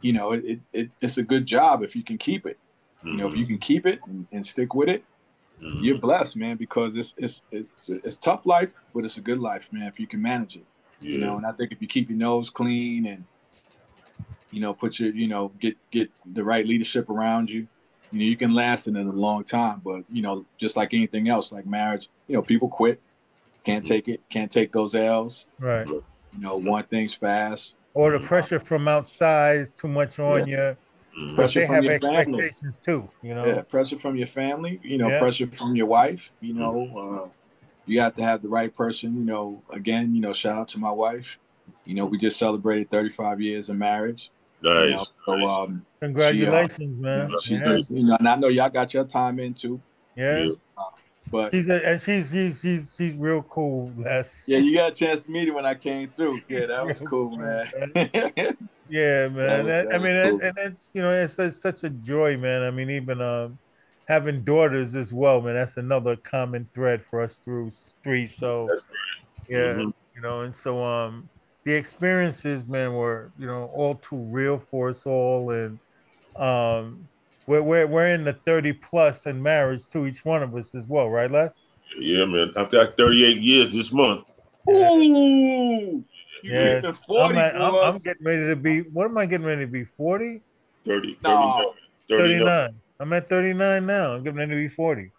C: it's a good job if you can keep it. If
B: Mm-hmm.
C: you can keep it and stick with it, you're
B: Mm-hmm.
C: blessed, man, because it's tough life, but it's a good life, man, if you can manage it.
B: Yeah.
C: And I think if you keep your nose clean and put your get the right leadership around you, you can last in it a long time. But just like anything else, like marriage, people quit, can't
B: Mm-hmm.
C: take it, can't take those L's.
A: Right.
C: Want things fast.
A: Or the
B: Mm-hmm.
A: pressure from outside is too much
C: Yeah,
A: on you because
C: pressure
A: they
C: from
A: have
C: your family.
A: expectations too.
C: Yeah, pressure from your family.
A: Yeah.
C: Pressure from your wife.
B: Mm-hmm.
C: You have to have the right person. Again, shout out to my wife. We just celebrated 35 years of marriage.
B: Nice.
C: So
B: Nice.
C: she
A: Congratulations, man.
C: she's
A: Yeah.
C: been, and I know y'all got your time in too.
A: Yeah.
B: Yeah.
C: But
A: And she's real cool, Les.
C: yeah, you got a chance to meet her when I came through. Yeah,
A: She's
C: that was
A: real
C: cool,
A: cool,
C: man.
A: man.
C: that
A: Yeah, man.
C: was
A: I
C: that was
A: mean,
C: cool.
A: and it's it's such a joy, man. I mean, even having daughters as well, man. That's another common thread for us through three. So
B: That's
A: yeah,
B: mm-hmm.
A: and so the experiences, man, were all too real for us all, and um we're in the 30 plus in marriage to each one of us as well, right, Les?
B: Yeah, man. I've got 38 years this month.
A: Yeah,
C: Ooh, you
A: yeah.
C: leaving 40 for
A: I'm
C: us?
A: getting ready to be, what am I getting ready to be? 40?
B: 30, 39,
C: No.
B: 39.
A: 39. I'm at 39 now. I'm getting ready to be 40.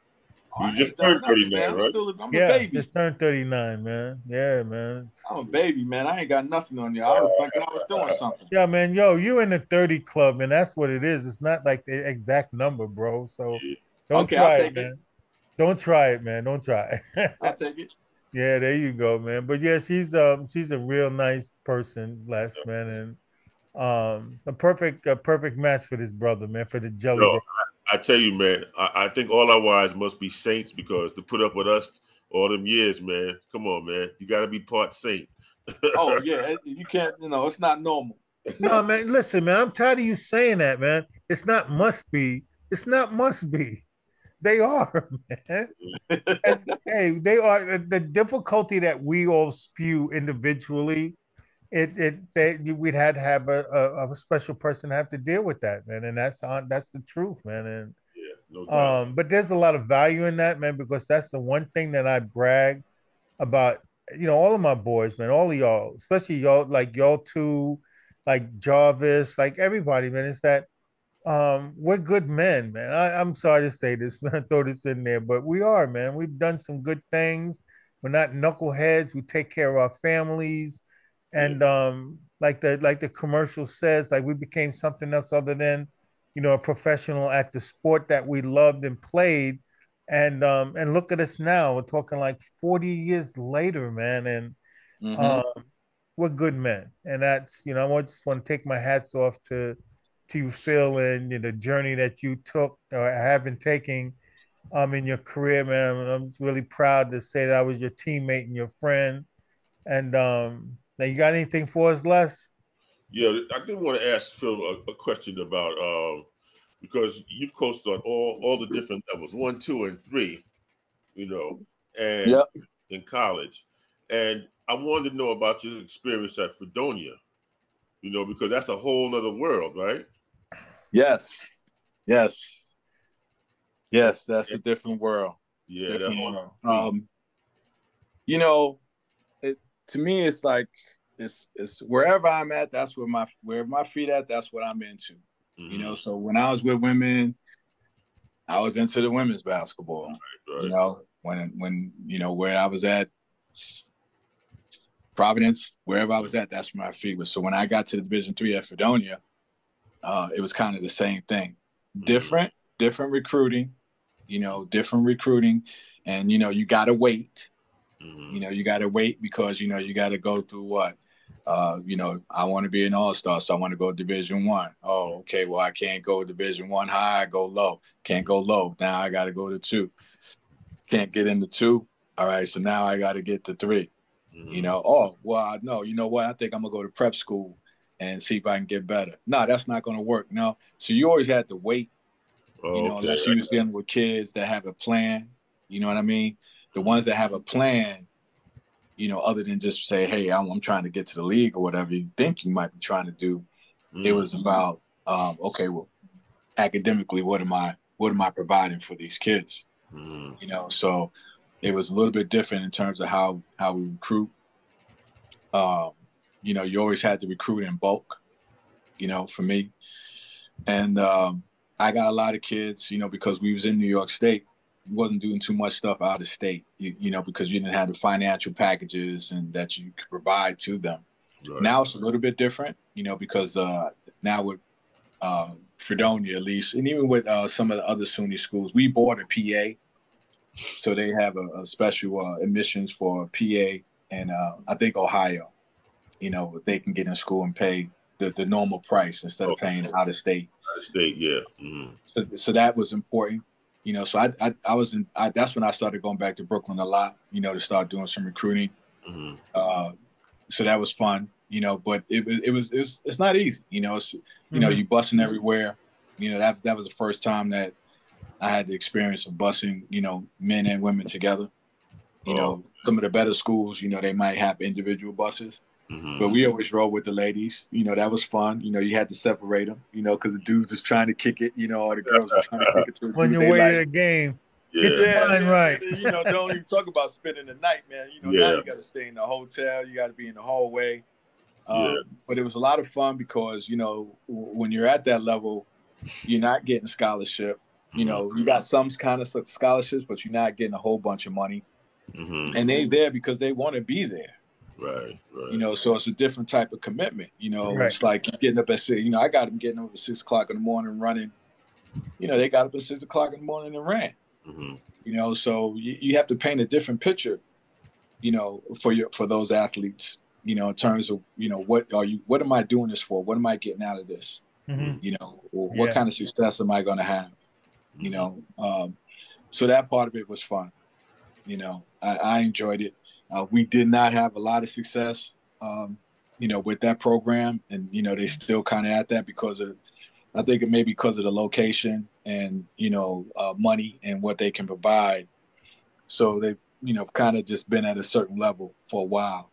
C: Oh,
B: You
C: I
B: just
C: ain't done
B: turned
C: nothing, man.
B: 39, right?
C: I'm a
A: Yeah,
C: baby.
A: just turned 39, man. Yeah, man.
C: I'm a baby, man. I ain't got nothing on you. I was thinking I was doing something.
A: Yeah, man. Yo, you in the 30 club, and that's what it is. It's not like the exact number, bro. So
B: Yeah.
A: don't
C: Okay, I'll
A: try it,
C: take it.
A: man. Don't try it, man. Don't try it.
C: I'll take it.
A: Yeah, there you go, man. But yeah, she's a real nice person, Les, man, and a perfect match for this brother, man, for the jelly
B: No,
A: roll.
B: I tell you, man, I think all our wives must be saints because to put up with us all them years, man. Come on, man. You got to be part saint.
C: Oh yeah, you can't. It's not normal.
A: No, man, listen, man. I'm tired of you saying that, man. It's not must be. It's not must be. They are, man. Hey, they are the difficulty that we all spew individually. We'd had to have a special person have to deal with that, man, and that's the truth, man. And
B: Yeah, no doubt.
A: but there's a lot of value in that, man, because that's the one thing that I brag about. All of my boys, man, all of y'all, especially y'all, like y'all two, like Jarvis, like everybody, man. Is that we're good men, man. I'm sorry to say this, man. Throw this in there, but we are, man. We've done some good things. We're not knuckleheads. We take care of our families,
B: Yeah.
A: and like the commercial says, like we became something else other than, a professional at the sport that we loved and played. And look at us now. We're talking like 40 years later, man, and
C: Mm-hmm.
A: um, we're good men, and that's I just want to take my hats off to you, Phil, and the journey that you took or have been taking in your career, man. And I'm just really proud to say that I was your teammate and your friend. And now you got anything for us, Les?
B: Yeah, I did want to ask Phil a question about because you've coached on all the different levels, 1, 2, and 3, and
C: Yep.
B: in college. And I wanted to know about your experience at Fredonia, because that's a whole nother world, right?
C: Yes. Yes. Yes. That's
B: Yeah,
C: a different world.
B: yeah, that
C: Different
B: whole
C: world.
B: thing.
C: You know, it to me, it's like it's wherever I'm at. That's where my feet at. That's what I'm into.
B: Mm-hmm.
C: So when I was with women, I was into the women's basketball.
B: Right.
C: When where I was at, Providence, wherever I was at, that's where my feet was. So when I got to the Division III at Fredonia, it was kind of the same thing.
B: Mm-hmm.
C: Different recruiting, different recruiting, and you gotta wait.
B: Mm-hmm.
C: You gotta wait because you gotta go through what. I want to be an all-star, so I want to go Division I. Oh, okay. Well, I can't go Division I high. I go low. Can't go low. Now I got to go to 2. Can't get into 2. All right. So now I got to get to 3.
B: Mm-hmm.
C: Oh, well, no, you know what? I think I'm going to go to prep school and see if I can get better. No, that's not going to work. No. So you always had to wait,
B: Okay.
C: unless you was dealing with kids that have a plan. You know what I mean? The ones that have a plan, other than just say, hey, I'm trying to get to the league or whatever you think you might be trying to do.
B: Mm-hmm.
C: It was about, okay, well, academically, what am I providing for these kids?
B: Mm-hmm.
C: So it was a little bit different in terms of how we recruit. You always had to recruit in bulk, for me. And I got a lot of kids, because we was in New York State, we wasn't doing too much stuff out of state, because you didn't have the financial packages and that you could provide to them.
B: Right.
C: Now it's a little bit different, because now with Fredonia at least, and even with some of the other SUNY schools, we bought a PA. So they have a special admissions for PA and I think Ohio, they can get in school and pay the normal price instead of paying out of state.
B: Out of state, yeah. Mm-hmm.
C: So that was important. So I was that's when I started going back to Brooklyn a lot, to start doing some recruiting.
B: Mm-hmm.
C: So that was fun, but it's not easy, it's,
A: Mm-hmm.
C: you busting everywhere. That was the first time that I had the experience of busing, men and women together. Some of the better schools, they might have individual buses, but we always rode with the ladies. That was fun. You had to separate them, because the dudes was trying to kick it, or the girls were trying to kick it to the
A: On
C: dude
A: your
C: they
A: way to
C: like.
A: the game. Get
B: Yeah.
A: your mind right.
C: And then, don't even talk about spending the night, man. Now you got to stay in the hotel. You got to be in the hallway. But it was a lot of fun because, when you're at that level, you're not getting scholarship. You got some kind of scholarships, but you're not getting a whole bunch of money. And they there because they want to be there.
B: Right.
C: So it's a different type of commitment. It's like you're getting up at 6. I got them getting up at 6 o'clock in the morning running. They got up at 6 o'clock in the morning and ran. So you have to paint a different picture, for those athletes, in terms of, what am I doing this for? What am I getting out of this? What kind of success am I going to have? So that part of it was fun. I enjoyed it. We did not have a lot of success, with that program, and they still kind of at that I think it may be because of the location and money and what they can provide. So they've kind of just been at a certain level for a while.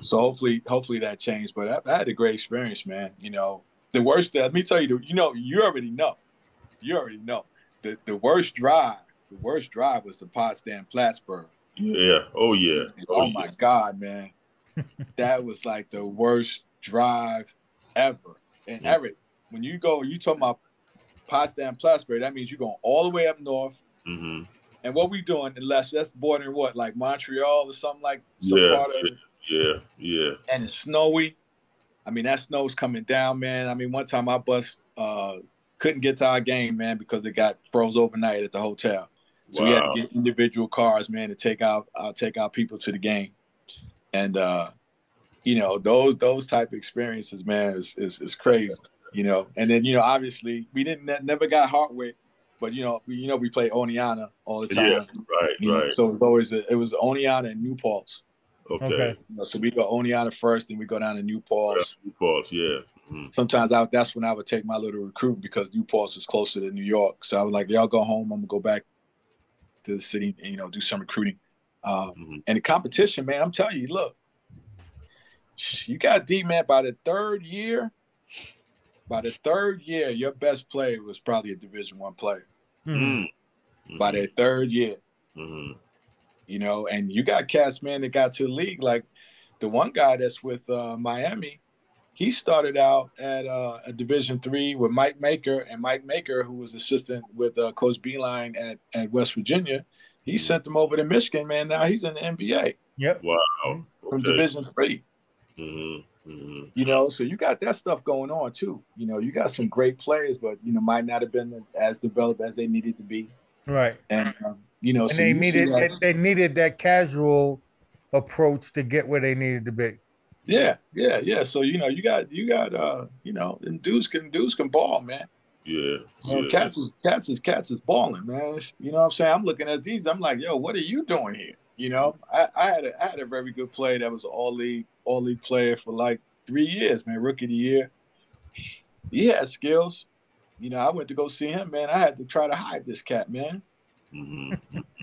C: So hopefully that changed. But I had a great experience, man. The worst. Let me tell you, you already know. The worst drive. The worst drive was the Potsdam Plattsburgh.
B: Yeah. Oh yeah.
C: Oh my God, man. That was like the worst drive ever. And Eric, when you talking about Potsdam Plattsburgh, that means you're going all the way up north. And what we doing, unless that's bordering what, like Montreal or something like some part of it.
B: Yeah.
C: And it's snowy. I mean, that snow's coming down, man. I mean, one time our bus couldn't get to our game, man, because it got froze overnight at the hotel. So we had to get individual cars, man, to take our people to the game. And those type of experiences, man, is crazy. And then obviously we never got Hartwick, but we play Oneonta all the time.
B: Yeah, right.
C: So it was Oneonta and New Paltz.
B: Okay.
C: So we go Oneonta first, then we go down to New Paltz.
B: New Paltz, yeah.
C: Sometimes that's when I would take my little recruit because New Paltz is closer to New York. So I was like, y'all go home. I'm gonna go back to the city and do some recruiting. And the competition, man, I'm telling you, look, you got deep, man. By the third year, your best player was probably a Division I player. By their third year. And you got cats, man, that got to the league. Like the one guy that's with Miami, he started out at a Division III with Mike Maker, and Mike Maker, who was assistant with Coach Beeline at West Virginia, he sent him over to Michigan, man. Now he's in the NBA.
A: Yep.
B: Wow.
C: From Division III.
B: Mm-hmm.
C: So you got that stuff going on too. You got some great players, but might not have been as developed as they needed to be.
A: Right.
C: And
A: and
C: so
A: they needed that casual approach to get where they needed to be.
C: Yeah. So you got and dudes can ball, man.
B: Yeah.
C: Cats is balling, man. You know what I'm saying? I'm looking at these. I'm like, yo, what are you doing here? I had a very good player that was an all league player for like 3 years, man. Rookie of the year. He had skills. I went to go see him, man. I had to try to hide this cat, man.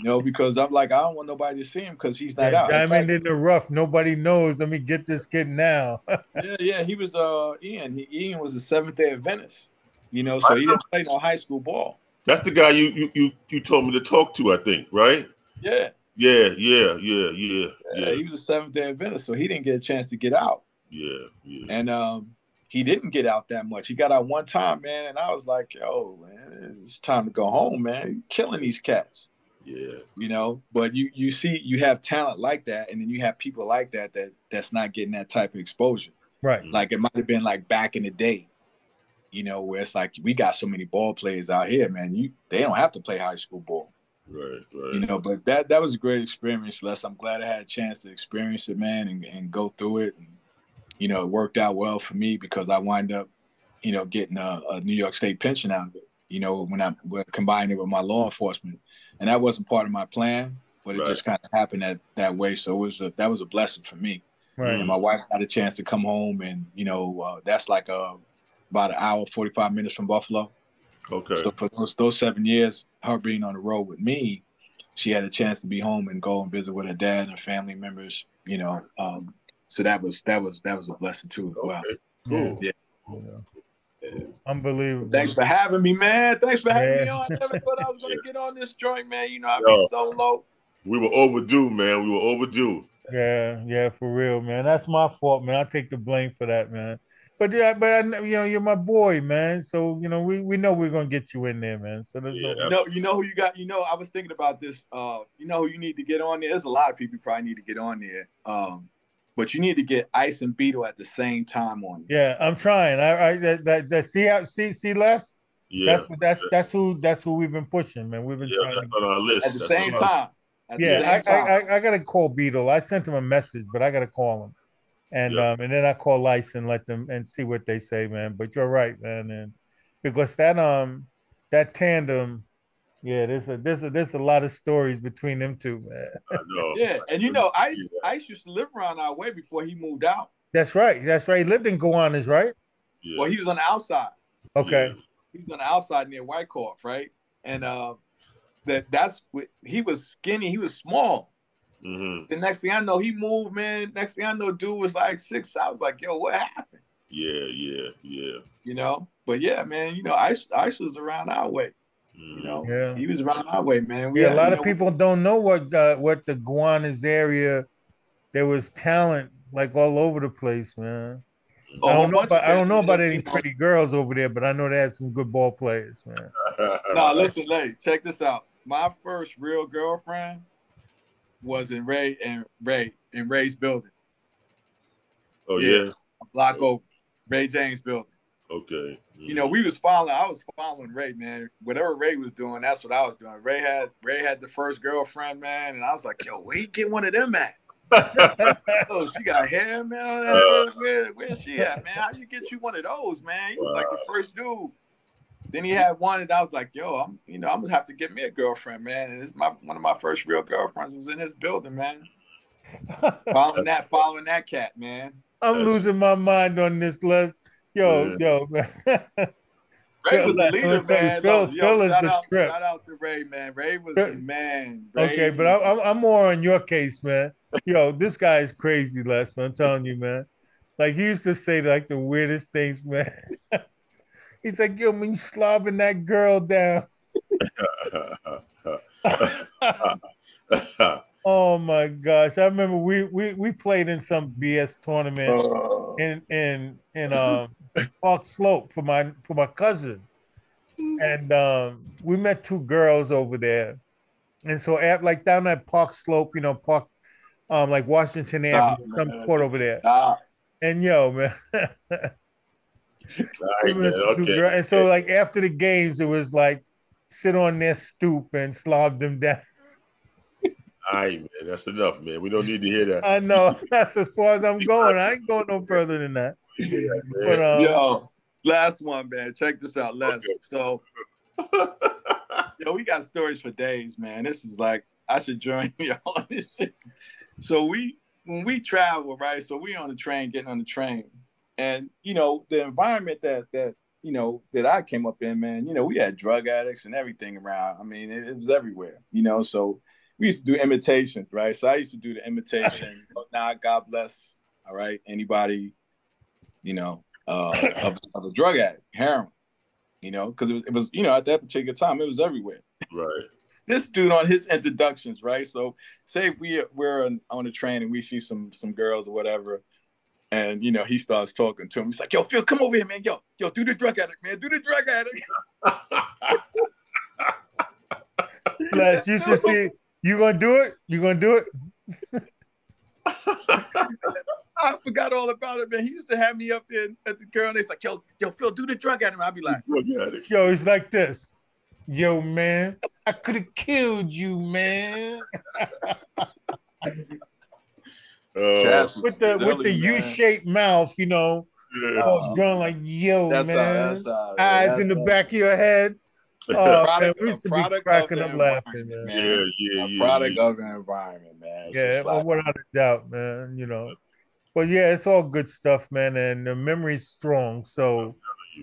C: Because I'm like, I don't want nobody to see him because he's not out.
A: Diamond in the rough. Nobody knows. Let me get this kid now.
C: Yeah. He was Ian. Ian was a Seventh-day Adventist. So he didn't play no high school ball.
B: That's the guy you told me to talk to, I think, right?
C: Yeah.
B: Yeah.
C: He was a Seventh-day Adventist, so he didn't get a chance to get out.
B: Yeah.
C: And he didn't get out that much. He got out one time, man, and I was like, yo, man, it's time to go home, man. You're killing these cats.
B: Yeah.
C: But you see, you have talent like that, and then you have people like that's not getting that type of exposure.
A: Right.
C: Like it might have been like back in the day, where it's like we got so many ball players out here, man. They don't have to play high school ball.
B: Right.
C: But that was a great experience, Les. I'm glad I had a chance to experience it, man, and go through it. And, it worked out well for me because I wind up, getting a New York State pension out of it, when I combined it with my law enforcement. And that wasn't part of my plan, but it just kind of happened that way. So that was a blessing for me.
A: Right.
C: And my wife got a chance to come home, and, that's like about an hour, 45 minutes from Buffalo.
B: Okay.
C: So for those 7 years, her being on the road with me, she had a chance to be home and go and visit with her dad and her family members. So that was a blessing too as well.
B: Okay.
A: Yeah.
B: Cool.
C: Yeah.
A: Yeah.
C: Yeah.
A: Unbelievable.
C: Thanks for having me, man. Thanks for having
A: Yeah.
C: me on. I never thought I was gonna get on this joint, man. I'd be
B: Yo,
C: solo.
B: we were overdue, man. We were overdue.
A: Yeah, yeah, for real, man. That's my fault, man. I take the blame for that, man. But yeah, but you're my boy, man. So we know we're gonna get you in there, man. So there's no.
B: Yeah.
C: You know who you got. I was thinking about this. You know who you need to get on there. There's a lot of people you probably need to get on there. But you need to get Ice and Beetle at the same time on.
A: Yeah, I'm trying. See Les.
B: Yeah.
A: That's who we've been pushing, man. We've been
B: Yeah,
A: trying
B: that's
A: to
B: on our list.
C: At the
B: That's
C: same
B: on our
C: time. At the
A: Yeah,
C: same time.
A: I gotta call Beetle. I sent him a message, but I gotta call him. And then I call Lice and let them and see what they say, man. But you're right, man. And because that tandem, yeah, there's a lot of stories between them two, man.
B: I know.
C: Yeah, and Ice used to live around our way before he moved out.
A: That's right. That's right. He lived in Gowanus, right?
B: Yeah.
C: Well, he was on the outside.
A: Okay.
C: He was on the outside near Wyckoff, right? And he was skinny. He was small.
B: Mm-hmm.
C: The next thing I know, he moved, man. Next thing I know, dude was like 6. I was like, yo, what happened?
B: Yeah.
C: But yeah, man, Ice was around our way.
A: Yeah.
C: He was around our way, man.
A: A lot of people don't know what the Gowanus area. There was talent like all over the place, man. I don't know about any pretty girls over there, but I know they had some good ball players, man.
C: No, listen, check this out. My first real girlfriend was in Ray's building.
B: Oh yeah.
C: A block over, Ray James building.
B: Okay.
C: I was following Ray, man. Whatever Ray was doing, that's what I was doing. Ray had the first girlfriend, man, and I was like, yo, where you get one of them at? Oh, she got hair, man. Where's she at, man? How you get you one of those, man? He was like the first dude. Then he had one, and I was like, yo, I'm gonna have to get me a girlfriend, man. And one of my first real girlfriends was in his building, man. Following that cat, man.
A: I'm losing my mind on this, Les. Yo, man.
C: Ray was the leader, man.
A: Phil is the trip.
C: Shout out to Ray, man. Ray was the man.
A: Okay, but I'm more on your case, man. Yo, this guy is crazy, Les. Man. I'm telling you, man. Like he used to say like the weirdest things, man. He's like, yo, man, you slobbing that girl down. Oh my gosh! I remember we played in some BS tournament in Park Slope for my cousin, and we met 2 girls over there, and so like down at Park Slope, Park, like Washington Avenue, some court over there, and yo, man.
B: Okay.
A: And so like after the games, it was like sit on their stoop and slob them down.
B: All right, man. That's enough, man. We don't need to hear that.
A: I know. That's as far as I'm going. I ain't going no further than that.
B: Yeah,
A: but
C: yo, last one, man. Check this out, Les. Okay. So, we got stories for days, man. This is like I should join you on this shit. So when we travel, right? So we on the train, getting on the train, and the environment that I came up in, man. We had drug addicts and everything around. I mean, it was everywhere. So we used to do imitations, right? So I used to do the imitation. Now, God bless, all right, anybody, of a drug addict, heroin, because it was, at that particular time, it was everywhere.
B: Right.
C: This dude on his introductions, right? So say we're on the train and we see some girls or whatever, and he starts talking to him. He's like, "Yo, Phil, come over here, man. Yo, do the drug addict, man. Do the drug addict."
A: Les, you should see. You gonna do it? You gonna do it?
C: I forgot all about it, man. He used to have me up there at the girl, and he's like, yo, Phil, do the drug addict. I'd be like,
A: yo, it's like this. Yo, man, I could have killed you, man. With the U-shaped mouth, drawing like, yo, man. Eyes in the back of your head. Man, we used to be cracking up laughing, man.
C: Yeah. Product of the environment, man.
A: It's without a doubt, man. But yeah, it's all good stuff, man, and the memory's strong. So,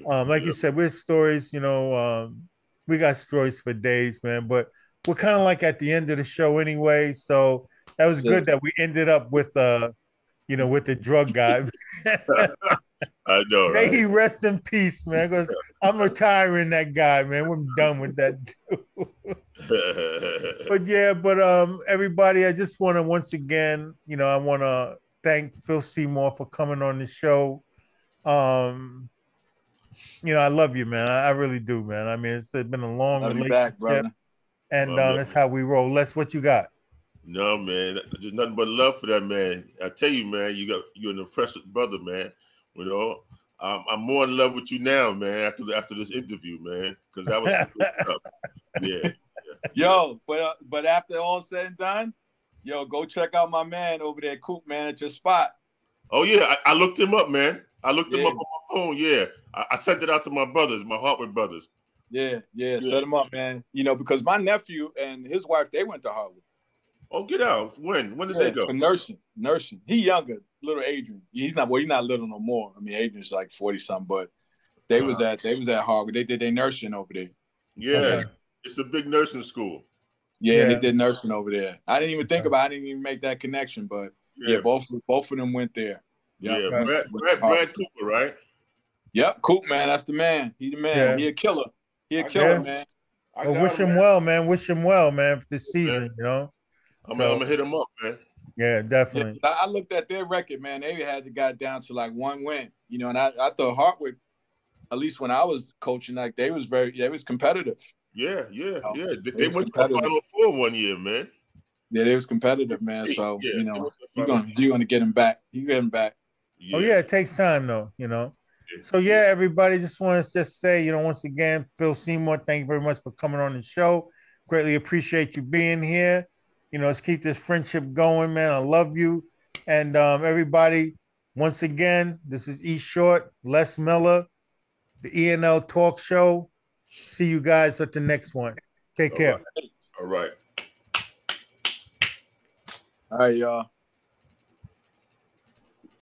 A: Like you said, we're stories, we got stories for days, man. But we're kind of like at the end of the show anyway. So that was good that we ended up with with the drug guy.
B: I know,
A: May
B: right?
A: he rest in peace, man. Because I'm retiring that guy, man. We're done with that dude. But everybody, I just want to once again, I want to thank Phil Seymore for coming on the show. Um, I love you, man. I really do, man. I mean, it's been a long
C: Love you
A: relationship,
C: back, brother.
A: and that's how we roll. Les, what you got?
B: No, man, there's nothing but love for that man. I tell you, man, you're an impressive brother, man. You know, I'm more in love with you now, man. After this interview, man, because that was some good stuff. Yeah.
C: Yo, but after all said and done, yo, go check out my man over there, Coop, man, at your spot.
B: Oh yeah, I looked him up, man. I looked him up on my phone. Yeah, I sent it out to my brothers, my Hartwood brothers.
C: Yeah, set him up, man. Because my nephew and his wife, they went to Hartwood.
B: Oh, get out! When did they go?
C: For nursing. He younger, little Adrian. He's not little no more. I mean, Adrian's like 40-something, but they was at Harvard. They did their nursing over there.
B: Yeah, it's a big nursing school.
C: Yeah, they did nursing over there. I didn't even think about. I didn't even make that connection, but both of them went there.
B: Yep. Yeah, Brad Cooper, right?
C: Yep, Coop, man, that's the man. He the man. Yeah. He a killer. He a killer, man.
A: Well, wish him well, man. Wish him well, man, for this season.
B: I'm gonna hit him up, man.
A: Yeah, definitely.
C: Yeah, I looked at their record, man. They had the guy down to like one win, and I thought Hartwood, at least when I was coaching, like they was competitive.
B: Yeah. They went to the Final Four one year, man.
C: Yeah, they was competitive, man. So you're gonna get him back. You get him back.
A: Yeah. Oh yeah, it takes time though, So everybody, just want to say, once again, Phil Seymore, thank you very much for coming on the show. Greatly appreciate you being here. Let's keep this friendship going, man. I love you. And everybody, once again, this is E Short, Les Miller, the ENL Talk Show. See you guys at the next one. Take care.
B: All right.
C: All right, y'all.